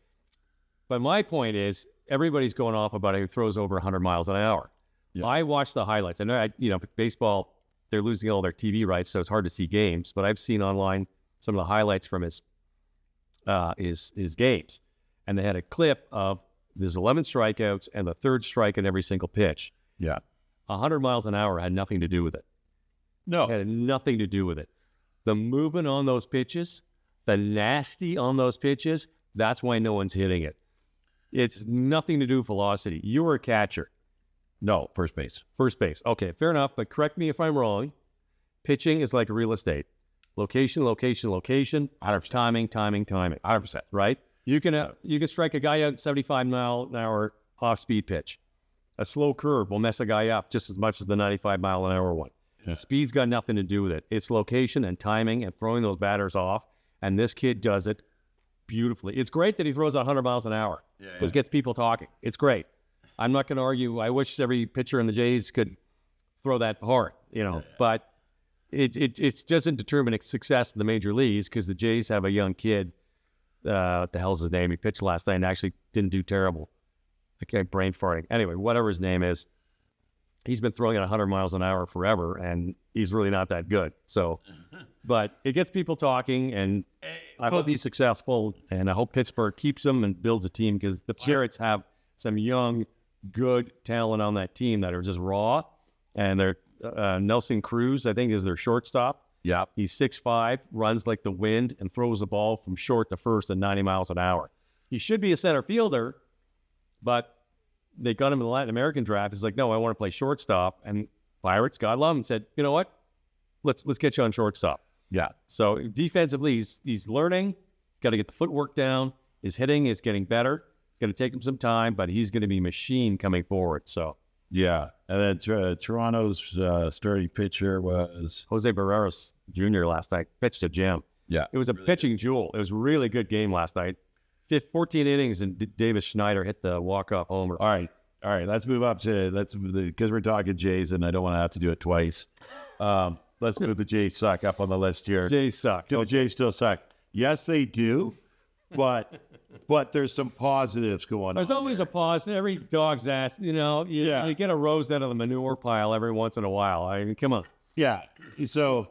But my point is, everybody's going off about who throws over 100 miles an hour. Yeah. I watch the highlights. I know, baseball, they're losing all their TV rights, so it's hard to see games. But I've seen online some of the highlights from his games. And they had a clip of there's 11 strikeouts and the third strike in every single pitch. Yeah. 100 miles an hour had nothing to do with it. No. It had nothing to do with it. The movement on those pitches, the nasty on those pitches, That's why no one's hitting it. It's nothing to do with velocity. You were a catcher. No, first base. First base. Okay, fair enough, but correct me if I'm wrong. Pitching is like real estate. Location, location, location. 100%. Timing, timing, timing. 100%. Right? You can strike a guy out at 75 mile an hour off-speed pitch. A slow curve will mess a guy up just as much as the 95 mile an hour one. Yeah. Speed's got nothing to do with it. It's location and timing and throwing those batters off, and this kid does it beautifully. It's great that he throws 100 miles an hour because it gets people talking. It's great. I'm not going to argue. I wish every pitcher in the Jays could throw that hard, but it doesn't determine success in the major leagues because the Jays have a young kid. What the hell's his name? He pitched last night and actually didn't do terrible. Okay, brain farting. Anyway, whatever his name is, he's been throwing at 100 miles an hour forever, and he's really not that good. So, but it gets people talking, and I hope he's successful, and I hope Pittsburgh keeps him and builds a team because the Pirates have some young, good talent on that team that are just raw, and they're Nelson Cruz, I think, is their shortstop. Yeah. He's 6'5", runs like the wind, and throws the ball from short to first at 90 miles an hour. He should be a center fielder, but they got him in the Latin American draft. He's like, no, I want to play shortstop. And Pirates, God love him, said, you know what? Let's get you on shortstop. Yeah. So defensively, he's learning. Got to get the footwork down. His hitting is getting better. It's going to take him some time, but he's going to be a machine coming forward. So yeah. And then Toronto's starting pitcher was Jose Barreros Jr. last night. Pitched a gem. Yeah. It was a pitching jewel. It was a really good game last night. 14 innings, and Davis Schneider hit the walk-off homer. All right. Let's move up to because we're talking Jays, and I don't want to have to do it twice. Let's move the Jays suck up on the list here. Jays suck. The Jays still suck. Yes, they do, but there's some positives going on. There's always a pause. Every dog's ass, you get a rose out of the manure pile every once in a while. I mean, come on. Yeah. So,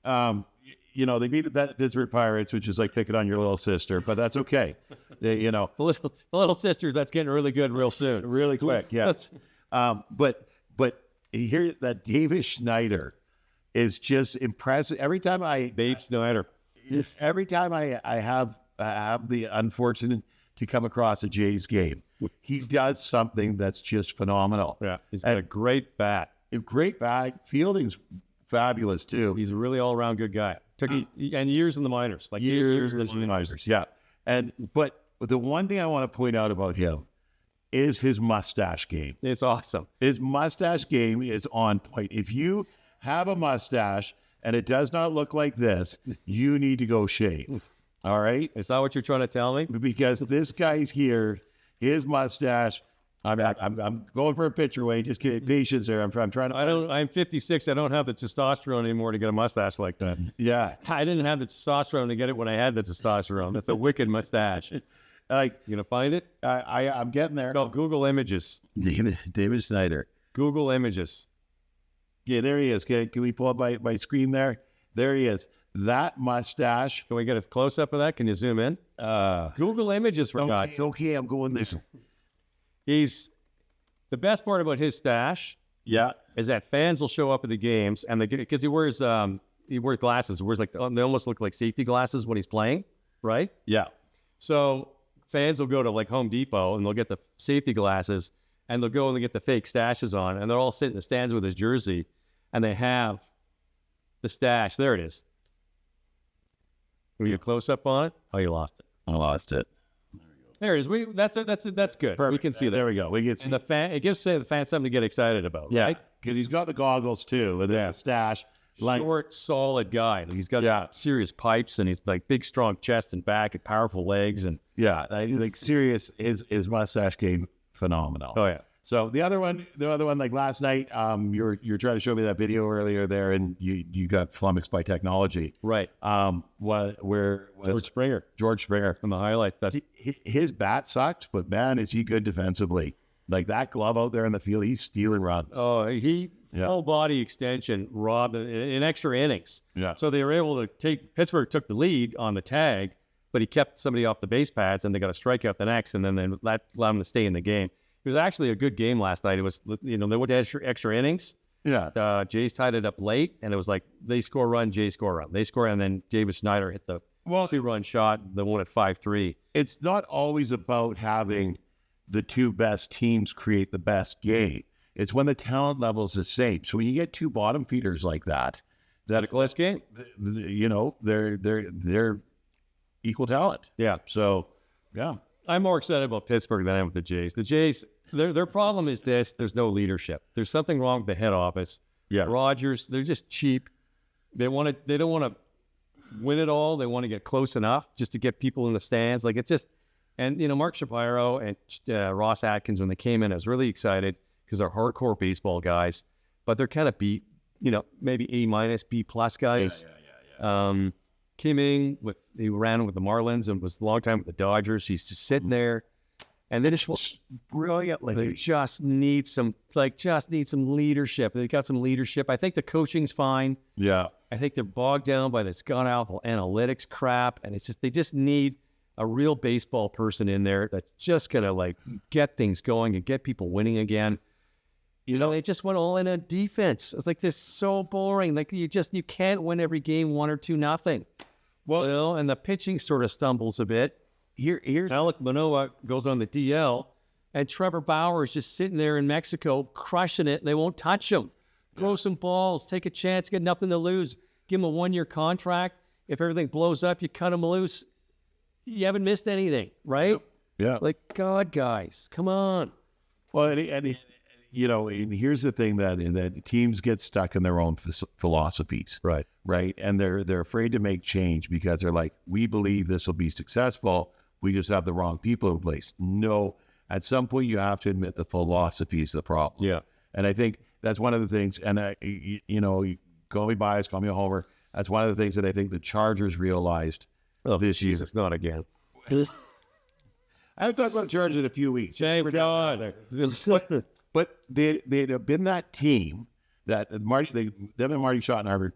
they beat the Pittsburgh Pirates, which is like picking on your little sister, but that's okay. The little sister that's getting really good real soon. Really quick, yeah. But here, that Davis Schneider is just impressive. Every time I have the unfortunate to come across a Jays game, he does something that's just phenomenal. Yeah, he's got a great bat. Fielding's fabulous too. He's a really all-around good guy. And years in the minors, years in the minors. Yeah, but the one thing I want to point out about him is his mustache game. It's awesome. His mustache game is on point. If you have a mustache and it does not look like this, you need to go shave. All right? Is that what you're trying to tell me? Because this guy's here, his mustache. I'm going for a picture, Wayne. Just get patience there. I'm trying to. I'm 56. I don't have the testosterone anymore to get a mustache like that. Yeah, I didn't have the testosterone to get it when I had the testosterone. That's a wicked mustache. You gonna find it? I'm getting there. No, Google images. David Schneider. Google images. Yeah, there he is. Can we pull up my screen there? There he is. That mustache. Can we get a close up of that? Can you zoom in? Google images for God's sake. Okay, I'm going this. He's the best part about his stash. Yeah, is that fans will show up at the games and because he wears glasses. He wears they almost look like safety glasses when he's playing, right? Yeah. So fans will go to like Home Depot and they'll get the safety glasses and they'll go and they get the fake stashes on and they're all sitting in the stands with his jersey and they have the stash. There it is. Can we get a close up on it? Oh, you lost it. I lost it. There it is. That's good. Perfect. We can see that. There we go. We can see. And it gives the fans something to get excited about. Yeah, right? because he's got the goggles too with the stash. Short, solid guy. He's got serious pipes and he's like big, strong chest and back and powerful legs and serious. His mustache game phenomenal. Oh yeah. So the other one, like last night, you're trying to show me that video earlier there, and you got flummoxed by technology, right? Where was George Springer from the highlights? That's his bat sucked, but man, is he good defensively? Like that glove out there in the field, he's stealing runs. Oh, full body extension, robbed in extra innings. Yeah. So they were able to Pittsburgh took the lead on the tag, but he kept somebody off the base pads, and they got a strikeout the next, and then that allowed him to stay in the game. It was actually a good game last night. It was, they went to extra innings. Yeah. Jays tied it up late, and it was like they score a run, Jays score a run. They score, and then Davis Schneider hit the 2-run shot, the one at 5-3. It's not always about having the two best teams create the best game. It's when the talent level is the same. So when you get two bottom feeders like that A close game. they're equal talent. Yeah. So, yeah. I'm more excited about Pittsburgh than I am with the Jays. The Jays, their problem is this: there's no leadership. There's something wrong with the head office. Yeah. Rogers, they're just cheap. They don't want to win it all. They want to get close enough just to get people in the stands. Like, it's just, and Mark Shapiro and Ross Atkins, when they came in, I was really excited because they're hardcore baseball guys, but they're kind of maybe A-, B+ guys. Yeah. Kim he ran with the Marlins and was a long time with the Dodgers. He's just sitting there, and they just brilliantly. They just need some leadership. They got some leadership. I think the coaching's fine. Yeah. I think they're bogged down by this god-awful analytics crap, and they just need a real baseball person in there that's just gonna get things going and get people winning again. They just went all in on defense. It's like, this is so boring. Like, you can't win every game 1 or 2-0. Well, and the pitching sort of stumbles a bit. Here's Alek Manoah goes on the DL, and Trevor Bauer is just sitting there in Mexico crushing it, and they won't touch him. Throw some balls, take a chance, get nothing to lose. Give him a 1-year contract. If everything blows up, you cut him loose. You haven't missed anything, right? Yeah. Like, God, guys, come on. Well, and here's the thing that teams get stuck in their own philosophies. Right. Right. And they're afraid to make change because they're like, we believe this will be successful. We just have the wrong people in place. No, at some point you have to admit the philosophy is the problem. Yeah. And I think that's one of the things, and call me biased, call me a homer. That's one of the things that I think the Chargers realized this year. Jesus, not again. I haven't talked about the Chargers in a few weeks. Thank God. But they'd have been that team that them and Marty Schottenheimer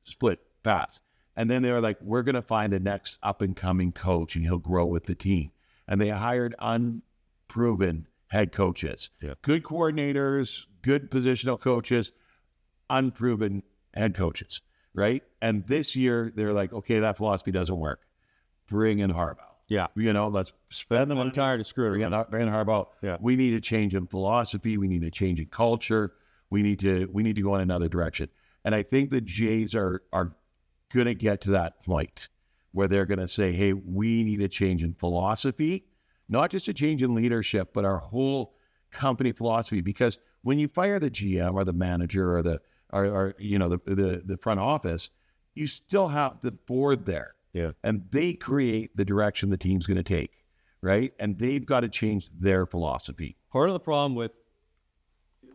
split paths. And then they were like, we're going to find the next up-and-coming coach, and he'll grow with the team. And they hired unproven head coaches. Yeah. Good coordinators, good positional coaches, unproven head coaches, right? And this year, they're like, okay, that philosophy doesn't work. Bring in Harbaugh. Yeah. Let's spend the money. I'm tired of screwing around. Bring in Harbaugh. Yeah. We need a change in philosophy. We need a change in culture. We need to go in another direction. And I think the Jays are going to get to that point where they're going to say, hey, we need a change in philosophy, not just a change in leadership, but our whole company philosophy. Because when you fire the GM or the manager or the front office, you still have the board there. Yeah. And they create the direction the team's going to take, right? And they've got to change their philosophy. Part of the problem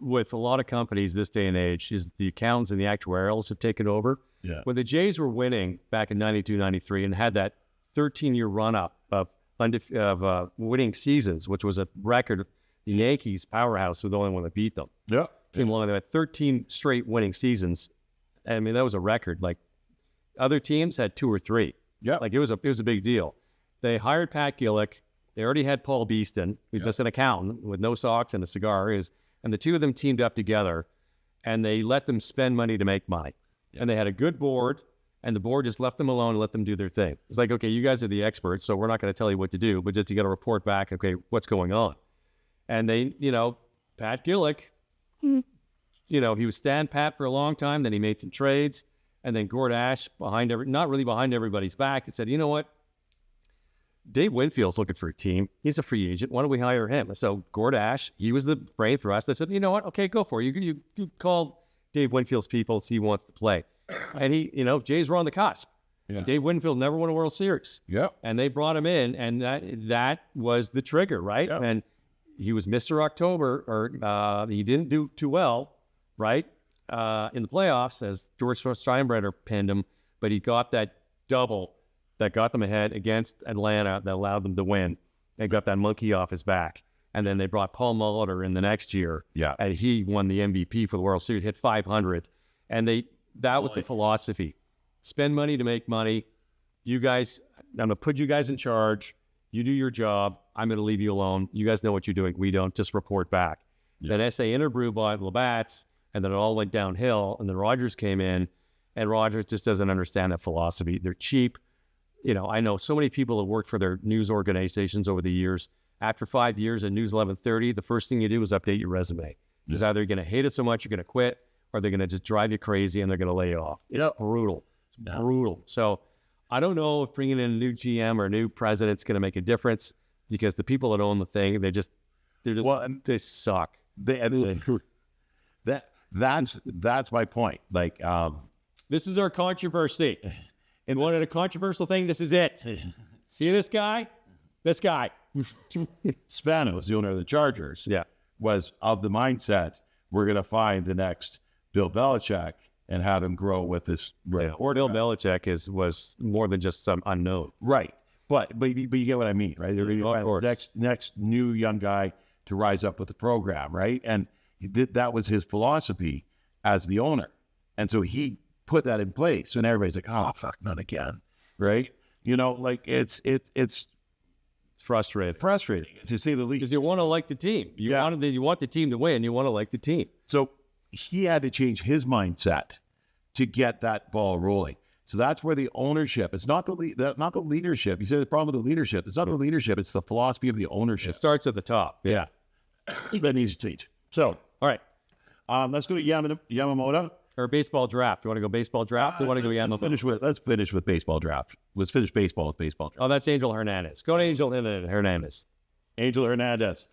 with a lot of companies this day and age is the accountants and the actuarials have taken over. Yeah. When the Jays were winning back in 92, 93 and had that 13-year run-up of winning seasons, which was a record, the Yankees powerhouse were the only one that beat them. Yeah. Came along, they had 13 straight winning seasons. I mean, that was a record. Like, other teams had 2 or 3. Yeah. Like, it was a big deal. They hired Pat Gillick. They already had Paul Beeston, who's just an accountant with no socks and a cigar. And the two of them teamed up together, and they let them spend money to make money. Yeah. And they had a good board, and the board just left them alone and let them do their thing. It's like, okay, you guys are the experts, so we're not going to tell you what to do, but just you got to report back, okay, what's going on. And they, Pat Gillick, he was stand pat for a long time. Then he made some trades. And then Gord Ash, not really behind everybody's back, and said, you know what? Dave Winfield's looking for a team. He's a free agent. Why don't we hire him? So Gord Ash, he was the brain for us. They said, you know what? Okay, go for it. You call Dave Winfield's people, see who wants to play. And Jays were on the cusp. Yeah. Dave Winfield never won a World Series. Yeah. And they brought him in, and that was the trigger, right? Yeah. And he was Mr. October, or he didn't do too well, right? In the playoffs, as George Steinbrenner pinned him, but he got that double that got them ahead against Atlanta that allowed them to win. They got that monkey off his back. And then they brought Paul Molitor in the next year. Yeah. And he won the MVP for the World Series, hit 500. And that was the philosophy. Spend money to make money. You guys, I'm going to put you guys in charge. You do your job. I'm going to leave you alone. You guys know what you're doing. We don't. Just report back. Yeah. Then S.A. Interbrew bought Labatt's. And then it all went downhill, and then Rogers came in, and Rogers just doesn't understand that philosophy. They're cheap. I know so many people have worked for their news organizations over the years. After 5 years at News 1130, the first thing you do is update your resume. Because either you're going to hate it so much you're going to quit, or they're going to just drive you crazy and they're going to lay you off. It's brutal. It's brutal. So I don't know if bringing in a new GM or a new president is going to make a difference, because the people that own the thing, they suck. That's my point. Like, this is our controversy. And wanted a controversial thing, this is it. See this guy? This guy. Spanos, the owner of the Chargers, was of the mindset, we're going to find the next Bill Belichick and have him grow with this Bill Belichick was more than just some unknown. Right. But you get what I mean, right? They're going to find next new young guy to rise up with the program, right? And that was his philosophy as the owner. And so he put that in place. And everybody's like, oh, fuck, not again, right? Like it's frustrating, to say the least. Because you want to like the team. You want the team to win. You want to like the team. So he had to change his mindset to get that ball rolling. So that's where the ownership. It's not not the leadership. You say the problem with the leadership. It's not the leadership. It's the philosophy of the ownership. It starts at the top. Yeah, that needs to change. So all right, let's go to Yamamodo. Or baseball draft. You want to go baseball draft? Or want to go Yamamodo? Let's finish with baseball draft. Let's finish baseball with baseball draft. Oh, that's Angel Hernandez. Go to Angel Hernandez. Angel Hernandez.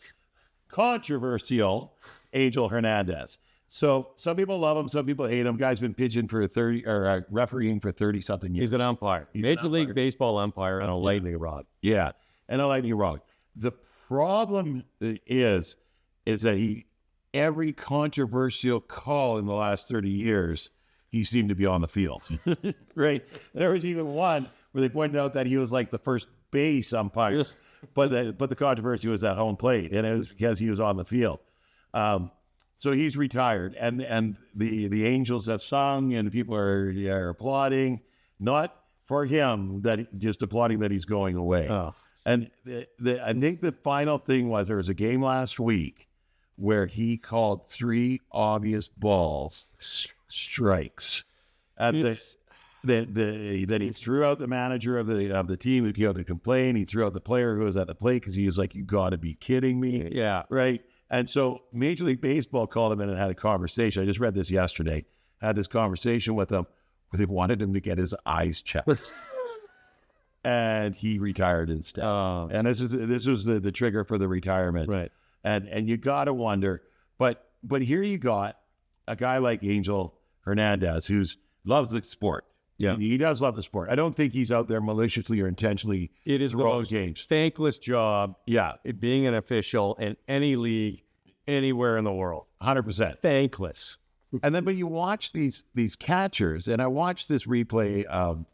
Controversial Angel Hernandez. So some people love him, some people hate him. Guy's been pitching for refereeing for 30-something years. He's an umpire. Major League Baseball umpire and a lightning rod. Yeah, and a lightning rod. The problem is that every controversial call in the last 30 years, he seemed to be on the field. Right? There was even one where they pointed out that he was like the first base umpire, but the controversy was at home plate, and it was because he was on the field. So he's retired, and the Angels have sung, and people are applauding, not for him, just applauding that he's going away. Oh. And I think the final thing was, there was a game last week where he called 3 obvious balls strikes. Then he threw out the manager of the team who came out to complain. He threw out the player who was at the plate because he was like, "You got to be kidding me!" Yeah, right. And so Major League Baseball called him in and had a conversation. I just read this yesterday. Had this conversation with him where they wanted him to get his eyes checked. And he retired instead. And this was the trigger for the retirement. Right. And you got to wonder, but here you got a guy like Angel Hernandez who loves the sport. Yeah, he does love the sport. I don't think he's out there maliciously or intentionally. It is the most thankless job. Yeah, being an official in any league, anywhere in the world. 100% thankless. And then, but you watch these catchers, and I watched this replay of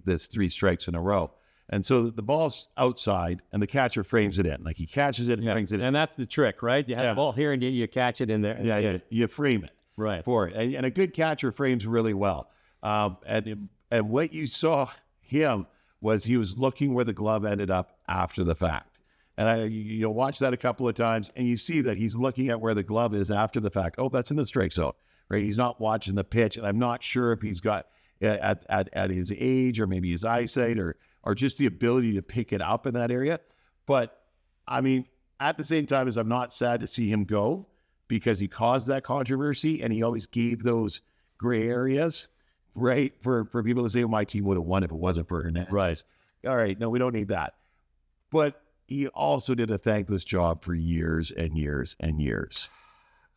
this 3 strikes in a row. And so the ball's outside, and the catcher frames it in. Like he catches it and brings it in. And that's the trick, right? You have the ball here, and you catch it in there. Yeah, you frame it for it. And a good catcher frames really well. And what you saw him was he was looking where the glove ended up after the fact. And you watch that a couple of times, and you see that he's looking at where the glove is after the fact. Oh, that's in the strike zone, right? He's not watching the pitch, and I'm not sure if he's got at his age or maybe his eyesight or just the ability to pick it up in that area. But I mean, at the same time, as I'm not sad to see him go, because he caused that controversy, and he always gave those gray areas, right? For people to say, well, my team would have won if it wasn't for Hernandez. Right. All right. No, we don't need that. But he also did a thankless job for years and years and years.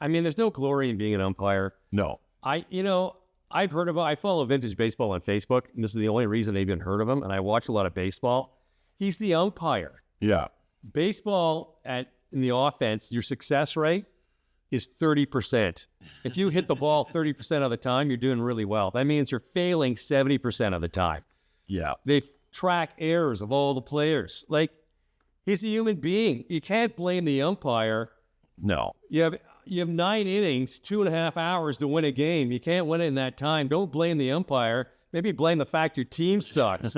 I mean, there's no glory in being an umpire. No. I've heard of him. I follow vintage baseball on Facebook, and this is the only reason I've even heard of him, and I watch a lot of baseball. He's the umpire. Yeah. Baseball in the offense, your success rate is 30%. If you hit the ball 30% of the time, you're doing really well. That means you're failing 70% of the time. Yeah. They track errors of all the players. Like, he's a human being. You can't blame the umpire. No. You have 9 innings, 2.5 hours to win a game. You can't win it in that time. Don't blame the umpire. Maybe blame the fact your team sucks.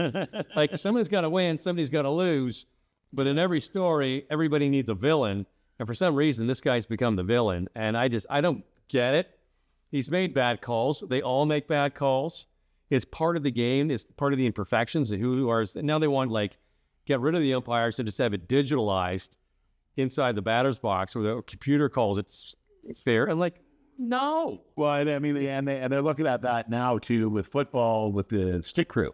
Like, somebody's got to win, somebody's got to lose. But in every story, everybody needs a villain. And for some reason, this guy's become the villain. And I don't get it. He's made bad calls. They all make bad calls. It's part of the game. It's part of the imperfections of who are. Now they want get rid of the umpires and just have it digitalized inside the batter's box, where the computer calls it fair. And no. Well, I mean, they're looking at that now too with football with the stick crew.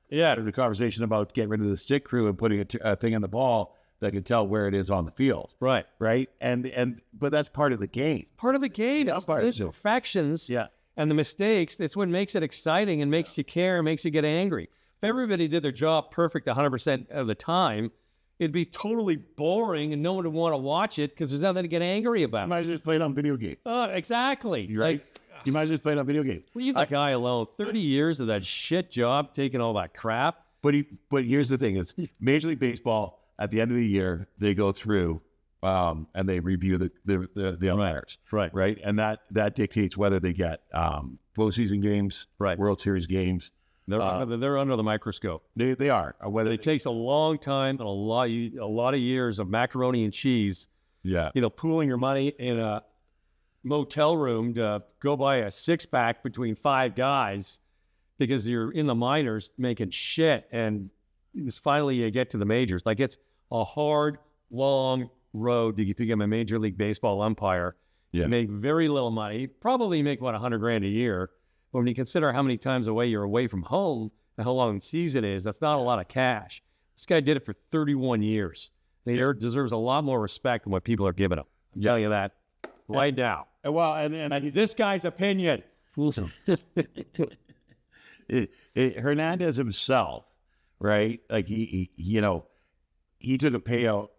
Yeah, There's a conversation about getting rid of the stick crew and putting a thing on the ball that can tell where it is on the field. right. Right. But that's part of the game. Part of the game. It's part of the it. imperfections. Yeah. And the mistakes, that's what makes it exciting and makes you care and makes you get angry. If everybody did their job perfect 100% of the time, it'd be totally boring and no one would want to watch it because there's nothing to get angry You about. might as well just play it on video game. Exactly. Right. You might as well just play it on video game. Leave the guy alone. 30 years of that shit job, taking all that crap. But here's the thing: is Major League Baseball at the end of the year they go through and they review the umpires, right, and that dictates whether they get postseason games, Right. World Series games. They're under the microscope. They are whether It takes a long time and a lot of years of macaroni and cheese. yeah Pooling your money in a motel room to go buy a 6-pack between 5 guys because you're in the minors making shit, and it's finally you get to the majors. It's a hard, long road to become a Major League Baseball umpire. Yeah. You make very little money, probably make about $100,000 a year. But when you consider how many times you're away from home and how long the season is, that's not a lot of cash. This guy did it for 31 years. He deserves a lot more respect than what people are giving him. I'm telling you that right now. well and This guy's opinion. Hernandez himself, right? He took a payout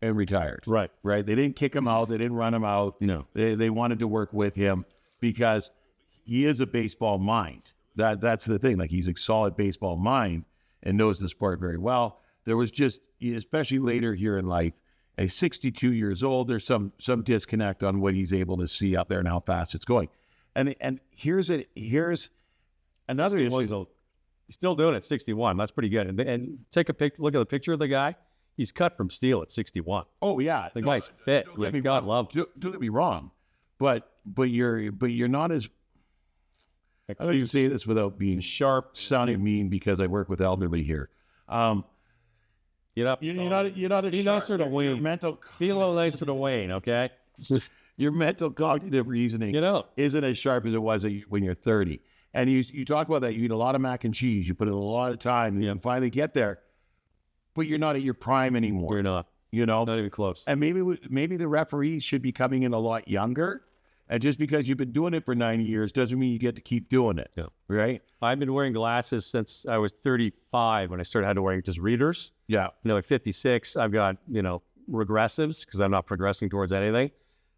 and retired. Right. Right. They didn't kick him out. They didn't run him out. No. They wanted to work with him because he is a baseball mind. That's the thing. He's a solid baseball mind and knows the sport very well. There was just, especially later here in life, at 62 years old, there's some disconnect on what he's able to see out there and how fast it's going. And here's another issue. He's still doing it at 61. That's pretty good. And take a look at the picture of the guy. He's cut from steel at 61. Oh yeah, The guy's fit. God love him. Don't get me wrong, but you're not as. I don't even say this without being Sharp. sounding mean because I work with elderly here. You're not Be nicer to Wayne. mental. Be a little nicer to Wayne, okay? Your mental cognitive reasoning isn't as sharp as it was when you're 30. And you talk about that. You eat a lot of mac and cheese. You put in a lot of time. You finally get there, but you're not at your prime anymore. You're not. Not even close. And maybe the referees should be coming in a lot younger. And just because you've been doing it for 90 years doesn't mean you get to keep doing it. Yeah. Right? I've been wearing glasses since I was 35 when I started having to wear just readers. Yeah. At 56, I've got, regressives because I'm not progressing towards anything.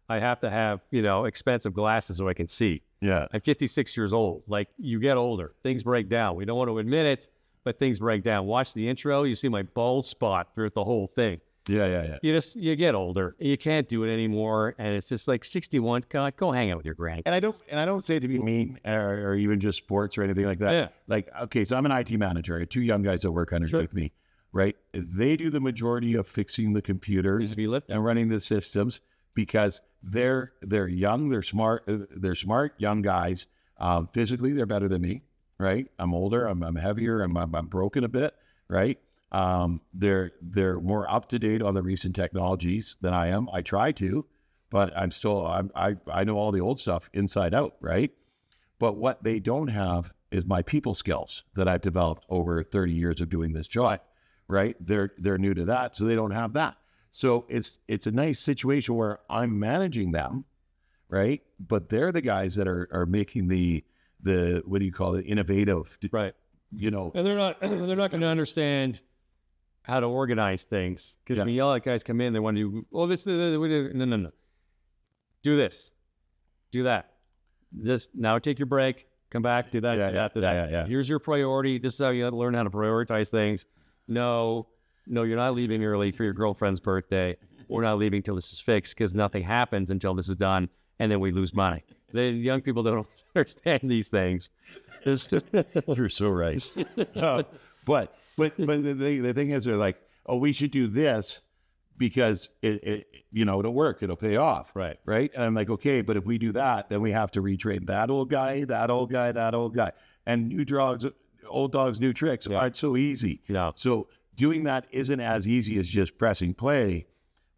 I have to have, expensive glasses so I can see. Yeah. I'm 56 years old. You get older. Things break down. We don't want to admit it, but things break down. Watch the intro. You see my bald spot throughout the whole thing. Yeah. You get older. You can't do it anymore. And it's just 61. God, go hang out with your grand. And I don't say it to be mean or even just sports or anything like that. Yeah. Okay, so I'm an IT manager. I have 2 young guys that work underneath me, right? They do the majority of fixing the computers and running the systems because they're young, they're smart young guys. Physically, they're better than me, right? I'm older, I'm heavier, I'm broken a bit, right? They're more up to date on the recent technologies than I am. I try to, but I know all the old stuff inside out, right? But what they don't have is my people skills that I've developed over 30 years of doing this job, right? They're new to that, so they don't have that. So it's a nice situation where I'm managing them, right? But they're the guys that are making the what do you call it, innovative, right? And they're not going to understand how to organize things because when all the guys come in, they want to do no. Do this, do that. This now take your break, come back, do that, Yeah. Here's your priority. This is how you have to learn how to prioritize things. No, you're not leaving early for your girlfriend's birthday. We're not leaving till this is fixed because nothing happens until this is done, and then we lose money. The young people don't understand these things. You're so right. But the thing is, they're like, oh, we should do this because it'll work, it'll pay off, right? And I'm like, okay, but if we do that, then we have to retrain that old guy, and new dogs, old dogs, new tricks aren't so easy. Yeah. So doing that isn't as easy as just pressing play.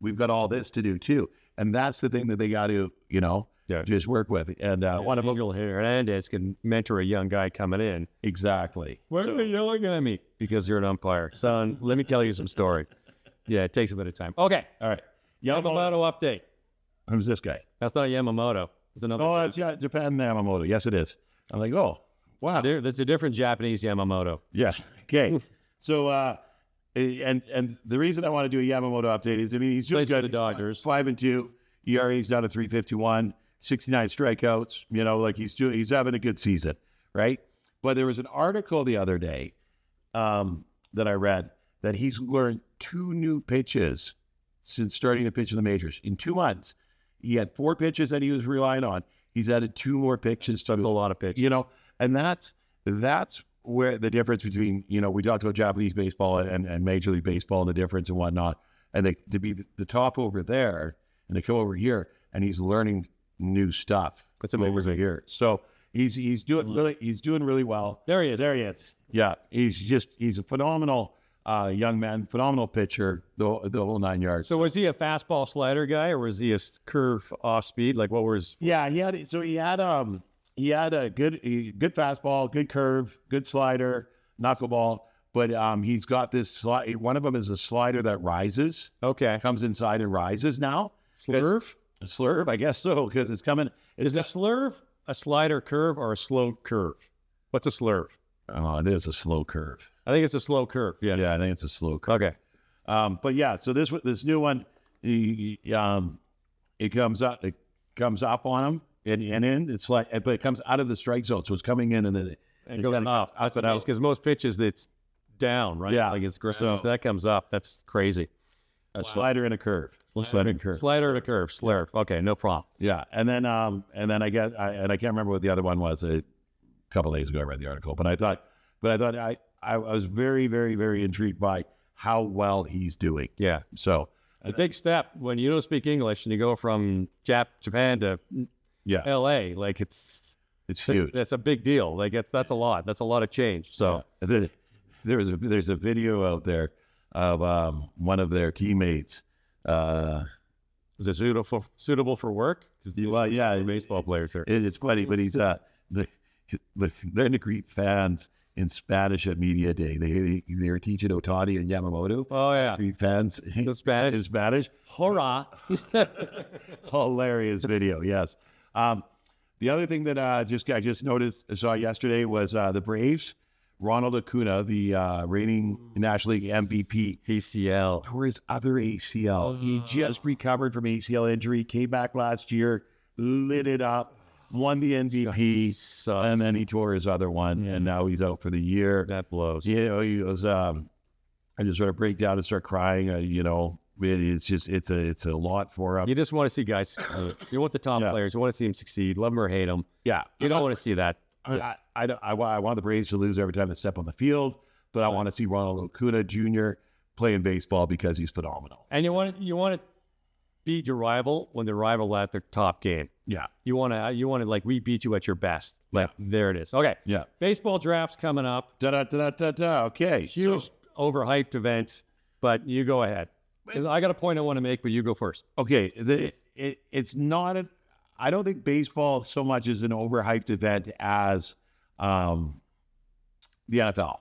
We've got all this to do too. And that's the thing that they got to, just work with. And one of them, Hernandez can mentor a young guy coming in. exactly. Why are you yelling at me? Because you're an umpire. Son, let me tell you some story. Yeah, it takes a bit of time. Okay. All right. Yamamodo update. Who's this guy? That's not Yamamodo. It's another. Oh, that's Japan Yamamodo. Yes, it is. I'm like, oh, wow. That's a different Japanese Yamamodo. Yeah. Okay. So, and the reason I want to do a Yamamodo update is, he's doing Plays for good. the Dodgers. 5-2. ERA's down to 3.51. 69 strikeouts. He's having a good season, right? But there was an article the other day that I read that he's learned 2 new pitches since starting to pitch in the majors. In 2 months, he had 4 pitches that he was relying on. He's added 2 more pitches. That's a lot of pitches. And that's where the difference between, we talked about Japanese baseball and Major League Baseball and the difference and whatnot. And to be the top over there and to come over here, and he's learning new stuff. That's amazing. Over here. So he's doing really well. There he is. Yeah. He's a phenomenal young man, phenomenal pitcher, the whole 9 yards. So was he a fastball slider guy, or was he a curve off speed? Like, what was? Yeah, he had a good fastball, good curve, good slider, knuckleball. But he's got this one of them is a slider that rises. Okay. Comes inside and rises now. Slurve? A slurve, I guess so, because it's coming. Is a slurve a slider curve or a slow curve? What's a slurve? Oh, it is a slow curve. I think it's a slow curve. Yeah. Yeah, I think it's a slow curve. Okay. But yeah, so this new one, it comes up on him and in. It's like, but it comes out of the strike zone, so it's coming in and then it goes up. That's what because most pitches it's down, right? Yeah. Like it's so that comes up. That's crazy. A slider and a curve. Slider and a curve. Slurve. Okay, no problem. Yeah, and then I can't remember what the other one was. A couple days ago, I read the article, but I thought I was very, very, very intrigued by how well he's doing. Yeah. So a big step when you don't speak English and you go from Japan to LA. Like it's huge. That's a big deal. Like that's a lot. That's a lot of change. So there's a video out there of one of their teammates. Is it suitable for work? Well, yeah, baseball players here. It's funny, but he's they're the Greek fans in Spanish at media day. They were teaching Otani and Yamamodo. Oh yeah, Greek fans in Spanish. Hurrah! Hilarious video. Yes. The other thing that I just saw yesterday was the Braves. Ronald Acuna, the reigning National League MVP, ACL, tore his other ACL. He just recovered from ACL injury, came back last year, lit it up, won the MVP, and then he tore his other one, and now he's out for the year. That blows. He was. I just sort of break down and start crying. It's a lot for him. You just want to see guys. You want the top players. You want to see them succeed, love them or hate them. Yeah, you don't want to see that. I want the Braves to lose every time they step on the field, but I want to see Ronald Acuna Jr. playing baseball because he's phenomenal. And you want to beat your rival when the rival at their top game. Yeah. You want to like we beat you at your best. Like there it is. Okay. Yeah. Baseball drafts coming up. Okay. Huge overhyped event, but you go ahead. I got a point I want to make, but you go first. Okay. It's not I don't think baseball so much is an overhyped event as the NFL,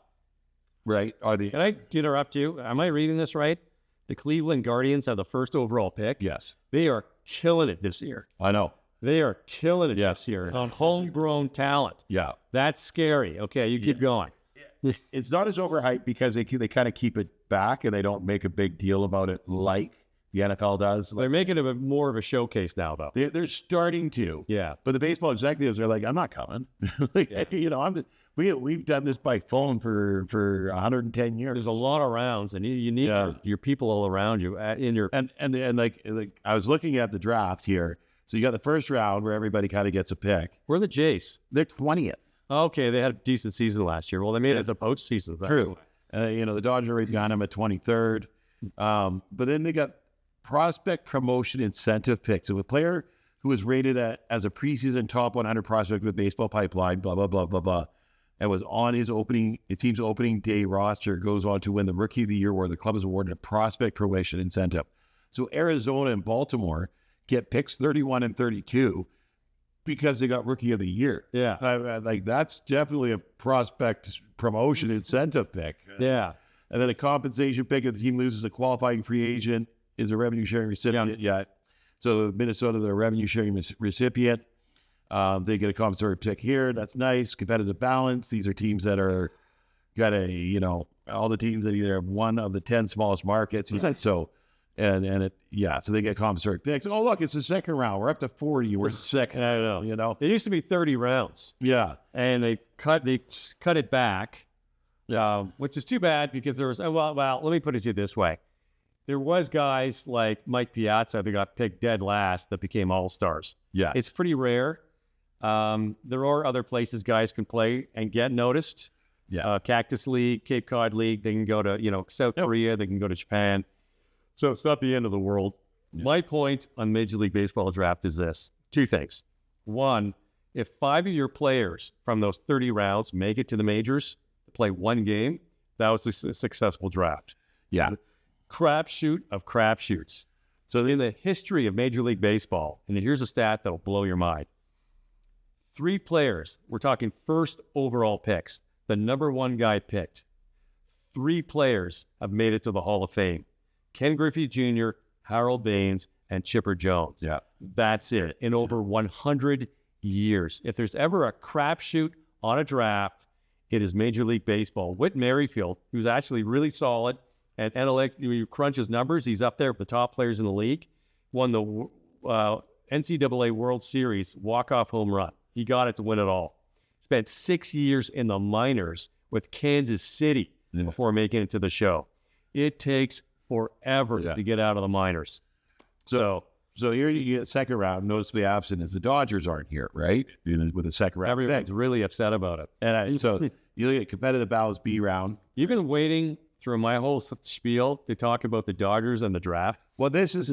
right? Can I interrupt you? Am I reading this right? The Cleveland Guardians have the first overall pick. Yes. They are killing it this year. I know. They are killing it this year on homegrown talent. Yeah. That's scary. Okay, you keep going. It's not as overhyped because they kind of keep it back and they don't make a big deal about it like the NFL does. They're making it more of a showcase now, though. They're starting to. Yeah. But the baseball executives are like, I'm not coming. We've done this by phone for 110 years. There's a lot of rounds, and you need your people all around you in your. And like I was looking at the draft here. So you got the first round where everybody kind of gets a pick. Where are the Jays? They're 20th. Okay, they had a decent season last year. Well, they made it the postseason. True. The Dodgers already got him at 23rd. But then they got prospect promotion incentive picks. So a player who was rated as a preseason top 100 prospect with baseball pipeline, blah, blah, blah, blah, blah. and was on his team's opening day roster, goes on to win the Rookie of the Year, where the club is awarded a prospect promotion incentive. So Arizona and Baltimore get picks 31 and 32 because they got Rookie of the Year. Yeah. Like, that's definitely a prospect promotion incentive pick. Yeah. And then a compensation pick if the team loses a qualifying free agent is a revenue sharing recipient. Yeah. So Minnesota, the revenue sharing recipient. They get a compensatory pick here. That's nice. Competitive balance. These are teams that are got all the teams that either have one of the 10 smallest markets. So, so they get compensatory picks. Oh, look, it's the second round. We're up to 40. We're second. I know. It used to be 30 rounds. Yeah. And they cut it back, which is too bad because there was, well, let me put it to you this way. There was guys like Mike Piazza that got picked dead last that became all-stars. Yeah. It's pretty rare. There are other places guys can play and get noticed. Yeah. Cactus League, Cape Cod League, they can go to, South Korea, they can go to Japan. So it's not the end of the world. Yeah. My point on Major League Baseball draft is this. Two things. One, if 5 of your players from those 30 rounds make it to the majors, play one game, that was a successful draft. Yeah. Crapshoot of crapshoots. So in the history of Major League Baseball, and here's a stat that'll blow your mind. 3 players, we're talking first overall picks, the number 1 guy picked. 3 players have made it to the Hall of Fame. Ken Griffey Jr., Harold Baines, and Chipper Jones. Yeah. That's it. In over 100 years. If there's ever a crapshoot on a draft, it is Major League Baseball. Whit Merrifield, who's actually really solid, and NLX, you crunch his numbers, he's up there with the top players in the league, won the NCAA World Series walk-off home run. He got it to win it all. Spent 6 years in the minors with Kansas City before making it to the show. It takes forever to get out of the minors. So here you get second round. Noticeably absent is the Dodgers aren't here, right? With the second round. Everyone's really upset about it. And so you look at competitive balance B round. You've been waiting through my whole spiel to talk about the Dodgers and the draft. Well, this is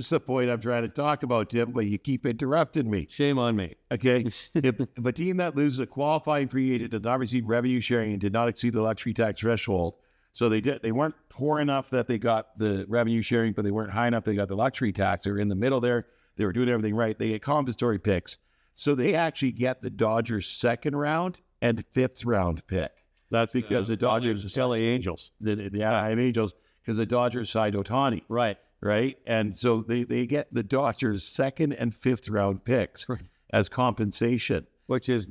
the point I'm trying to talk about, Tim, but you keep interrupting me. Shame on me. Okay. If a team that loses a qualifying free agent did not receive revenue sharing and did not exceed the luxury tax threshold, so they weren't poor enough that they got the revenue sharing, but they weren't high enough they got the luxury tax. They were in the middle there. They were doing everything right. They get compensatory picks. So they actually get the Dodgers' second round and 5th round pick. That's because the Dodgers, the LA Angels. The Anaheim Angels, because the Dodgers signed Ohtani. Right. And so they get the Dodgers' 2nd and 5th round picks as compensation. Which is,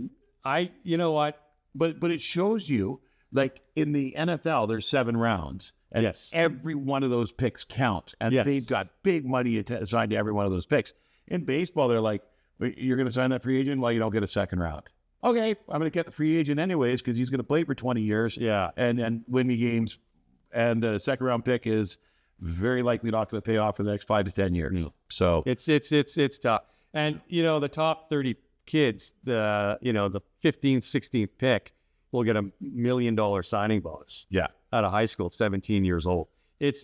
you know what? But it shows you, like in the NFL, there's 7 rounds. And every one of those picks count. And they've got big money assigned to every one of those picks. In baseball, they're like, you're going to sign that free agent? Well, you don't get a second round. Okay, I'm going to get the free agent anyways because he's going to play for 20 years and win me games. And the second round pick is very likely not going to pay off for the next 5 to 10 years. So it's tough. And, the top 30 kids, the 15th, 16th pick will get $1 million signing bonus. Out of high school at 17 years old.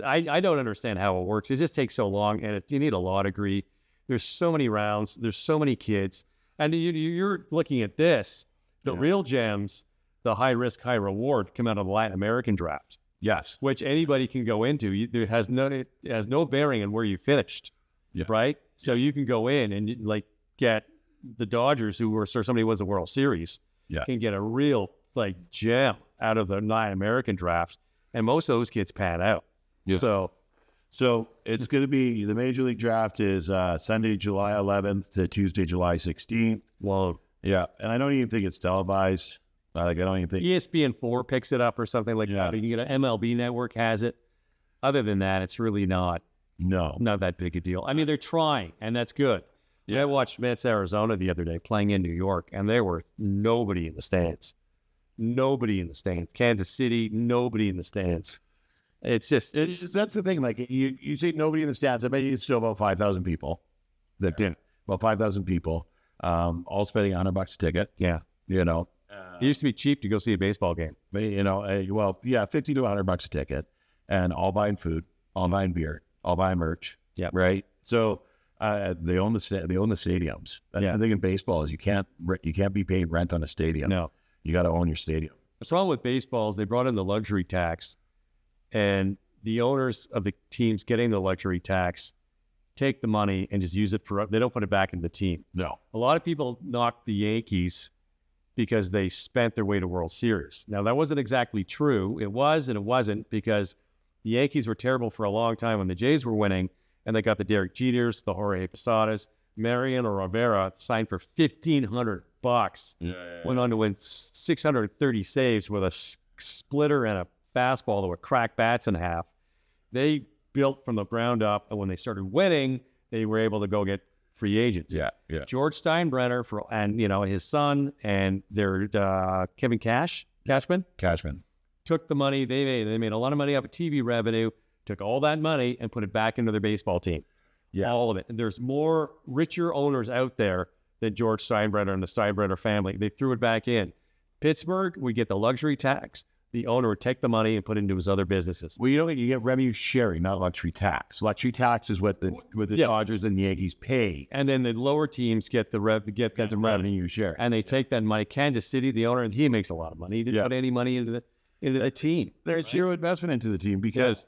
I don't understand how it works. It just takes so long, and you need a law degree. There's so many rounds. There's so many kids. And you're looking at this. The real gems, the high risk, high reward, come out of the Latin American draft. Which anybody can go into. It has no bearing on where you finished, right? So you can go in and get the Dodgers, somebody who wins the World Series, can get a real gem out of the Latin American draft, and most of those kids pan out. So it's going to be, the Major League Draft is Sunday, July 11th to Tuesday, July 16th. Well, and I don't even think it's televised. I don't even think ESPN4 picks it up or something like that. You can get an MLB Network has it. Other than that, it's really not that big a deal. I mean, they're trying, and that's good. I watched Mets Arizona the other day playing in New York, and there were nobody in the stands. Kansas City, nobody in the stands. It's just that's the thing. Like you say nobody in the stands. I bet you it's still about 5,000 people. About 5,000 people, all spending $100 a ticket. It used to be cheap to go see a baseball game. But, $50 to $100 a ticket, and all buying food, all buying beer, all buying merch. Right. So they own the stadiums. That's the thing in baseball is you can't be paid rent on a stadium. No. You got to own your stadium. What's wrong with baseball is they brought in the luxury tax, and the owners of the teams getting the luxury tax take the money and just use it they don't put it back in the team. No. A lot of people knock the Yankees because they spent their way to World Series. Now, that wasn't exactly true. It was and it wasn't, because the Yankees were terrible for a long time when the Jays were winning, and they got the Derek Jeters, the Jorge Posadas. Mariano Rivera signed for $1,500. Went on to win 630 saves with a splitter and a fastball that would crack bats in half. They built from the ground up, and when they started winning, they were able to go get free agents. Yeah. George Steinbrenner and his son and their Kevin Cashman took the money they made a lot of money off of TV revenue, took all that money and put it back into their baseball team. Yeah, all of it. And there's more richer owners out there than George Steinbrenner and the Steinbrenner family. They threw it back in. Pittsburgh, we get the luxury tax. The owner would take the money and put it into his other businesses. Well, you get revenue sharing, not luxury tax. Luxury tax is what the Dodgers and the Yankees pay, and then the lower teams get the revenue share, and they take that money. Kansas City, the owner, he makes a lot of money. He didn't put any money into the team. There's zero investment into the team because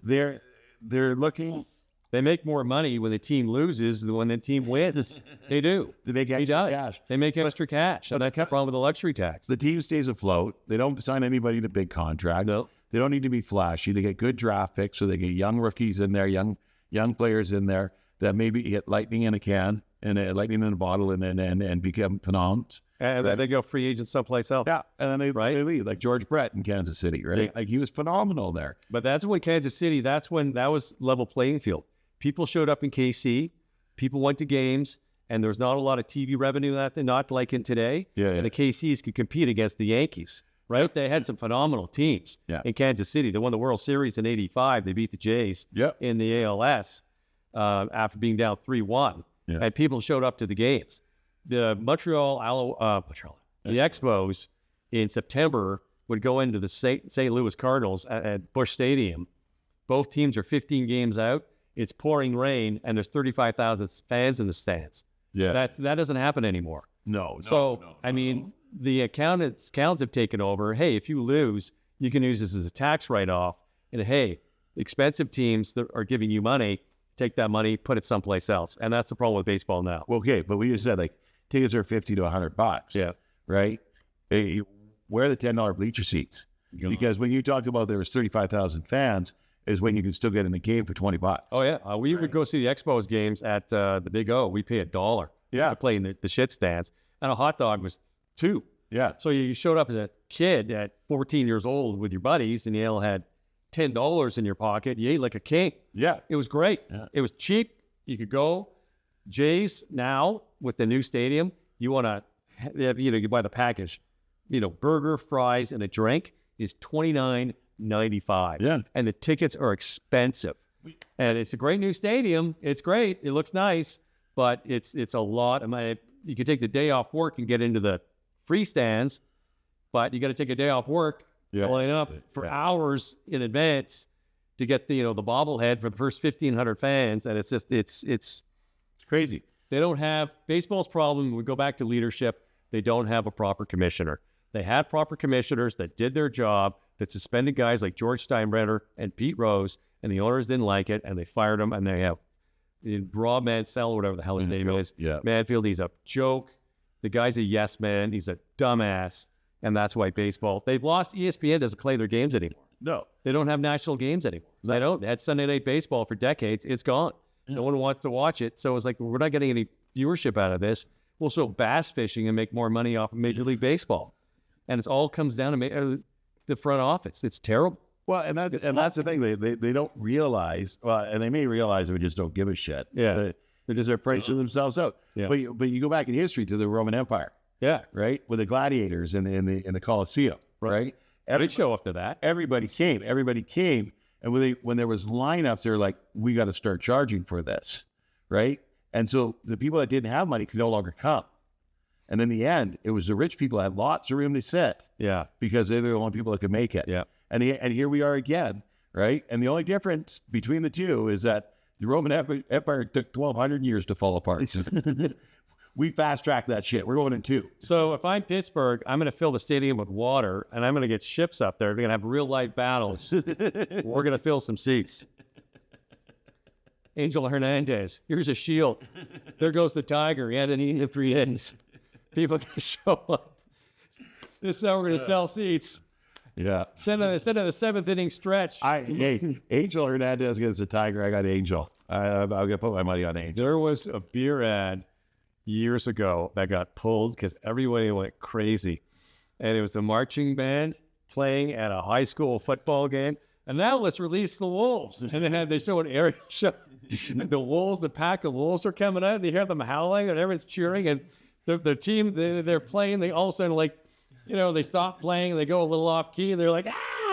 they're looking. They make more money when the team loses than when the team wins. They do. They make extra cash. They make extra cash. And that's the problem with the luxury tax. The team stays afloat. They don't sign anybody to big contracts. No. They don't need to be flashy. They get good draft picks, so they get young rookies in there, young players in there that maybe get lightning in a can and lightning in a bottle and become phenomenal. And then they go free agents someplace else. Yeah, and then they leave, like George Brett in Kansas City, right? Yeah. Like he was phenomenal there. But that's when Kansas City, that was level playing field. People showed up in KC, people went to games, and there was not a lot of TV revenue not like in today. And the KCs could compete against the Yankees, right? They had some phenomenal teams in Kansas City. They won the World Series in '85. They beat the Jays in the ALS after being down 3-1. And people showed up to the games. The the Expos in September would go into the St. Louis Cardinals at Busch Stadium. Both teams are 15 games out. It's pouring rain, and there's 35,000 fans in the stands. Yeah, that doesn't happen anymore. No. I mean, the accountants have taken over. Hey, if you lose, you can use this as a tax write-off. And hey, expensive teams that are giving you money, take that money, put it someplace else. And that's the problem with baseball now. Well, okay, but we just said like tickets are $50 to $100. Yeah, right. Hey, where are the $10 bleacher seats? Because when you talk about there was 35,000 fans, is when you can still get in the game for $20. Oh yeah, we would go see the Expos games at the Big O. We pay $1. To play in the shit stands, and a hot dog was $2. Yeah. So you showed up as a kid at 14 years old with your buddies, and you all had $10 in your pocket. You ate like a king. Yeah. It was great. Yeah. It was cheap. You could go. Jays now with the new stadium, you buy the package. Burger, fries, and a drink is $29.95. Yeah. And the tickets are expensive. And it's a great new stadium. It's great. It looks nice, but it's a lot. You could take the day off work and get into the free stands, but you got to take a day off work, line up for hours in advance to get the bobblehead for the first 1,500 fans. And it's crazy. They don't have baseball's problem. We go back to leadership. They don't have a proper commissioner. They had proper commissioners that did their job, that suspended guys like George Steinbrenner and Pete Rose, and the owners didn't like it, and they fired them, and they have Rob Mansell, whatever the hell his name is. Yeah. Manfield, he's a joke. The guy's a yes man. He's a dumbass, and that's why baseball. They've lost. ESPN doesn't play their games anymore. No. They don't have national games anymore. No. They don't. They had Sunday Night Baseball for decades. It's gone. Yeah. No one wants to watch it, so it's like, we're not getting any viewership out of this. We'll show bass fishing and make more money off of Major League Baseball. And it all comes down to the front office. It's terrible. Well, and that's the thing. They don't realize. Well, and they may realize we just don't give a shit. Yeah, they're pricing themselves out. Yeah. But you go back in history to the Roman Empire. Yeah. Right, with the gladiators in the Colosseum. Right. They'd show up to that. Everybody came. And when there was lineups, they were like, we got to start charging for this. Right. And so the people that didn't have money could no longer come. And in the end, it was the rich people that had lots of room to sit. Yeah. Because they're the only people that could make it. Yeah. And here we are again, right? And the only difference between the two is that the Roman Empire took 1,200 years to fall apart. we fast-tracked that shit. We're going in 2. So if I'm Pittsburgh, I'm going to fill the stadium with water, and I'm going to get ships up there. They're going to have real-life battles. We're going to fill some seats. Angel Hernandez, here's a shield. There goes the Tiger. He hasn't eaten in 3 days. People are going to show up. This is how we're going to sell seats. Yeah. Instead of the 7th inning stretch. Hey, Angel Hernandez against the Tiger. I got Angel. I'm going to put my money on Angel. There was a beer ad years ago that got pulled because everybody went crazy. And it was the marching band playing at a high school football game. And now let's release the wolves. And they show an aerial shot. The wolves, the pack of wolves are coming out. And you hear them howling and everyone's cheering. And the team, they're playing. They all of a sudden, like, they stop playing. And they go a little off key. And they're like,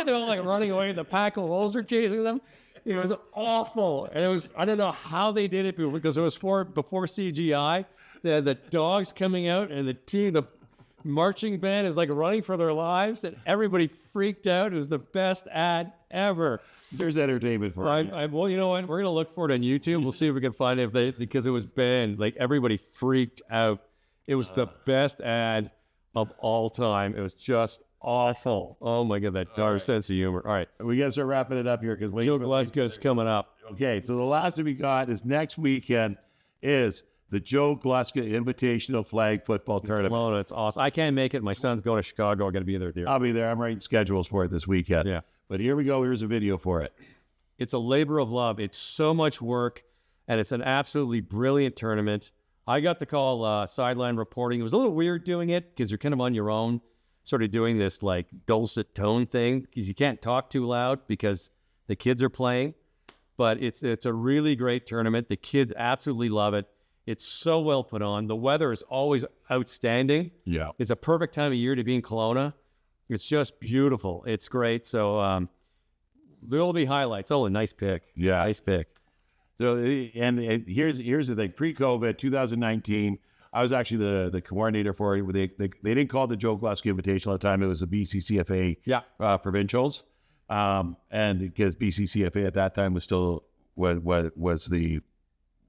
they're all like running away. The pack of wolves are chasing them. It was awful. And it was, I don't know how they did it because it was before CGI. The dogs coming out and the marching band is like running for their lives. And everybody freaked out. It was the best ad ever. There's entertainment for it. Well, you know what? We're going to look for it on YouTube. We'll see if we can find it because it was banned. Like, everybody freaked out. It was the best ad of all time. It was just awful. Oh, my God, that dark sense of humor. All right. We got to start wrapping it up here because Joe Gluska's coming up. Okay, so the last thing we got is next weekend is the Joe Gluska Invitational Flag Football Tournament. Oh, that's awesome. I can't make it. My son's going to Chicago. I'm going to be there. I'll be there. I'm writing schedules for it this weekend. Yeah. But here we go. Here's a video for it. It's a labor of love. It's so much work, and it's an absolutely brilliant tournament. I got the call sideline reporting. It was a little weird doing it because you're kind of on your own, sort of doing this like dulcet tone thing because you can't talk too loud because the kids are playing. But it's a really great tournament. The kids absolutely love it. It's so well put on. The weather is always outstanding. Yeah. It's a perfect time of year to be in Kelowna. It's just beautiful. It's great. So there'll be highlights. Oh, a nice pick. Yeah. Nice pick. So, and here's the thing. Pre-COVID, 2019, I was actually the coordinator for it. They didn't call it the Joe Gluska Invitational at the time. It was the BCCFA provincials. And because BCCFA at that time was still was the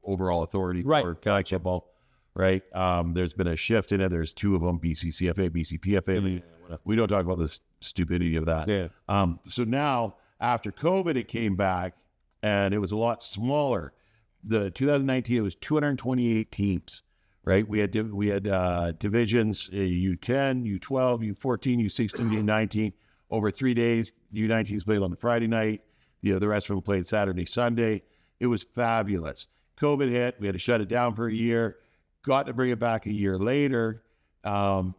overall authority for college football, right? There's been a shift in it. There's 2 of them, BCCFA, BCPFA. We don't talk about the stupidity of that. Yeah. So now, after COVID, it came back, and it was a lot smaller. The 2019, it was 228 teams, right? We had divisions, U10, U12, U14, U16, U19, over 3 days. U19s played on the Friday night. The rest of them played Saturday, Sunday. It was fabulous. COVID hit. We had to shut it down for a year. Got to bring it back a year later, and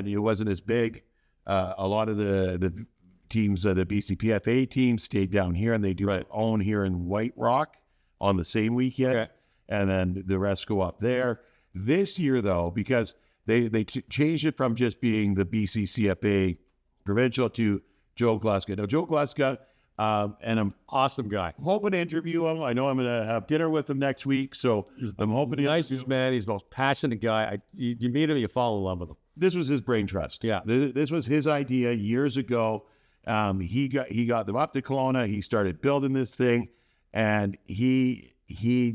it wasn't as big. A lot of the teams, the BCPFA teams, stayed down here, and they do their own here in White Rock on the same weekend, and then the rest go up there. This year, though, because they changed it from just being the BCCFA provincial to Joe Gluska. Now, Joe Gluska, and I'm awesome guy. hoping to interview him. I know I'm going to have dinner with him next week, so I'm hoping. Nicest man. He's the most passionate guy. You meet him, you fall in love with him. This was his brain trust. Yeah. This was his idea years ago. He got them up to Kelowna. He started building this thing, and he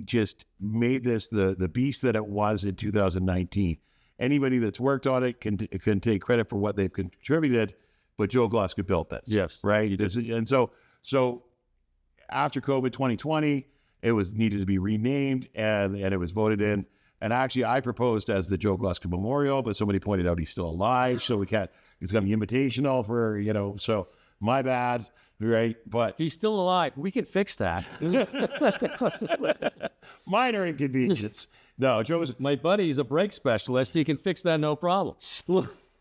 just made this the beast that it was in 2019. Anybody that's worked on it can take credit for what they've contributed, but Joe Gluska built this. Yes. Right? And so after COVID 2020, it was needed to be renamed, and it was voted in. And actually, I proposed as the Joe Gluska Memorial, but somebody pointed out he's still alive, so we can't. It's going to be invitational for, so my bad, right? But he's still alive. We can fix that. Minor inconvenience. No, my buddy. He's a brake specialist. He can fix that, no problem.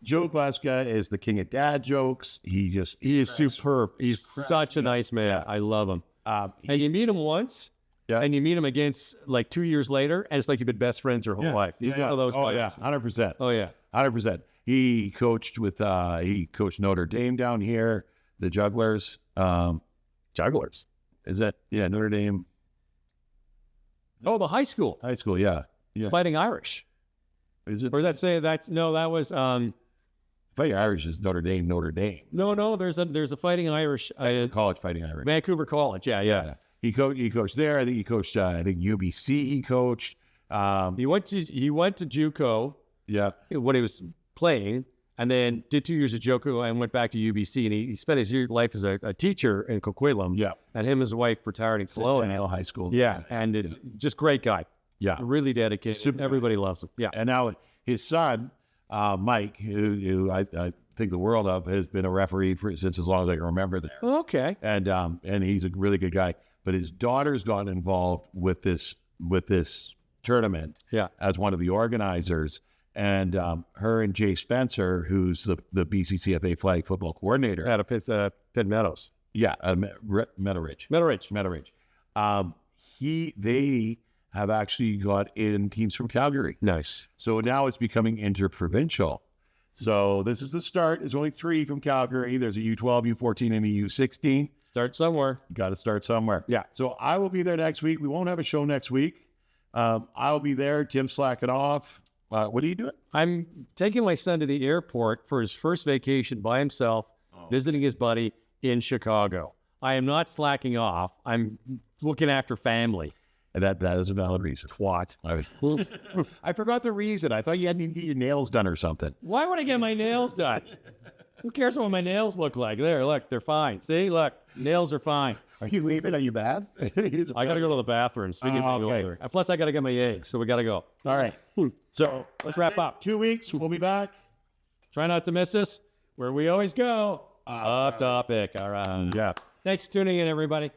Joe Gluska is the king of dad jokes. He is superb. He's such a nice man. Yeah. I love him. And you meet him once. Yeah. And you meet him against like 2 years later, and it's like you've been best friends your whole life. He's one of those players. 100%. Oh yeah, 100%. He coached Notre Dame down here, the Jugglers. Jugglers. Is that Notre Dame? Oh, the high school. High school, yeah. Fighting Irish. Is it? Or does that say that was Fighting Irish is Notre Dame. No, there's a Fighting Irish. College Fighting Irish. Vancouver College. Yeah. He coached there. I think he coached. I think UBC. He coached. He went to JUCO Yeah. when he was playing, and then did 2 years at JUCO and went back to UBC. And he spent his life as a teacher in Coquitlam. Yeah. And him and his wife retired in Cologne. Centennial High School. Yeah, and just great guy. Yeah. Really dedicated. Super Everybody loves him. Yeah. And now his son, Mike, who I think the world of, has been a referee since as long as I can remember there. Okay. And he's a really good guy. But his daughter's gotten involved with this tournament as one of the organizers. And her and Jay Spencer, who's the BCCFA flag football coordinator. Out of Pitt Meadows. Yeah, Meadow Ridge. They have actually got in teams from Calgary. Nice. So now it's becoming interprovincial. So this is the start. There's only 3 from Calgary. There's a U12, U14, and a U16. Start somewhere. Got to start somewhere. Yeah. So I will be there next week. We won't have a show next week. I'll be there. Tim's slacking off. What are you doing? I'm taking my son to the airport for his first vacation by himself, visiting his buddy in Chicago. I am not slacking off. I'm looking after family. And that is a valid reason. Twat. I forgot the reason. I thought you had to get your nails done or something. Why would I get my nails done? Who cares what my nails look like? There, look, they're fine. See, look, nails are fine. Are you leaving? Are you bad? I got to go to the bathroom. Okay. Plus, I got to get my eggs, so we got to go. All right. So let's wrap up. 2 weeks. We'll be back. Try not to miss us where we always go. Off topic. All right. Yeah. Thanks for tuning in, everybody.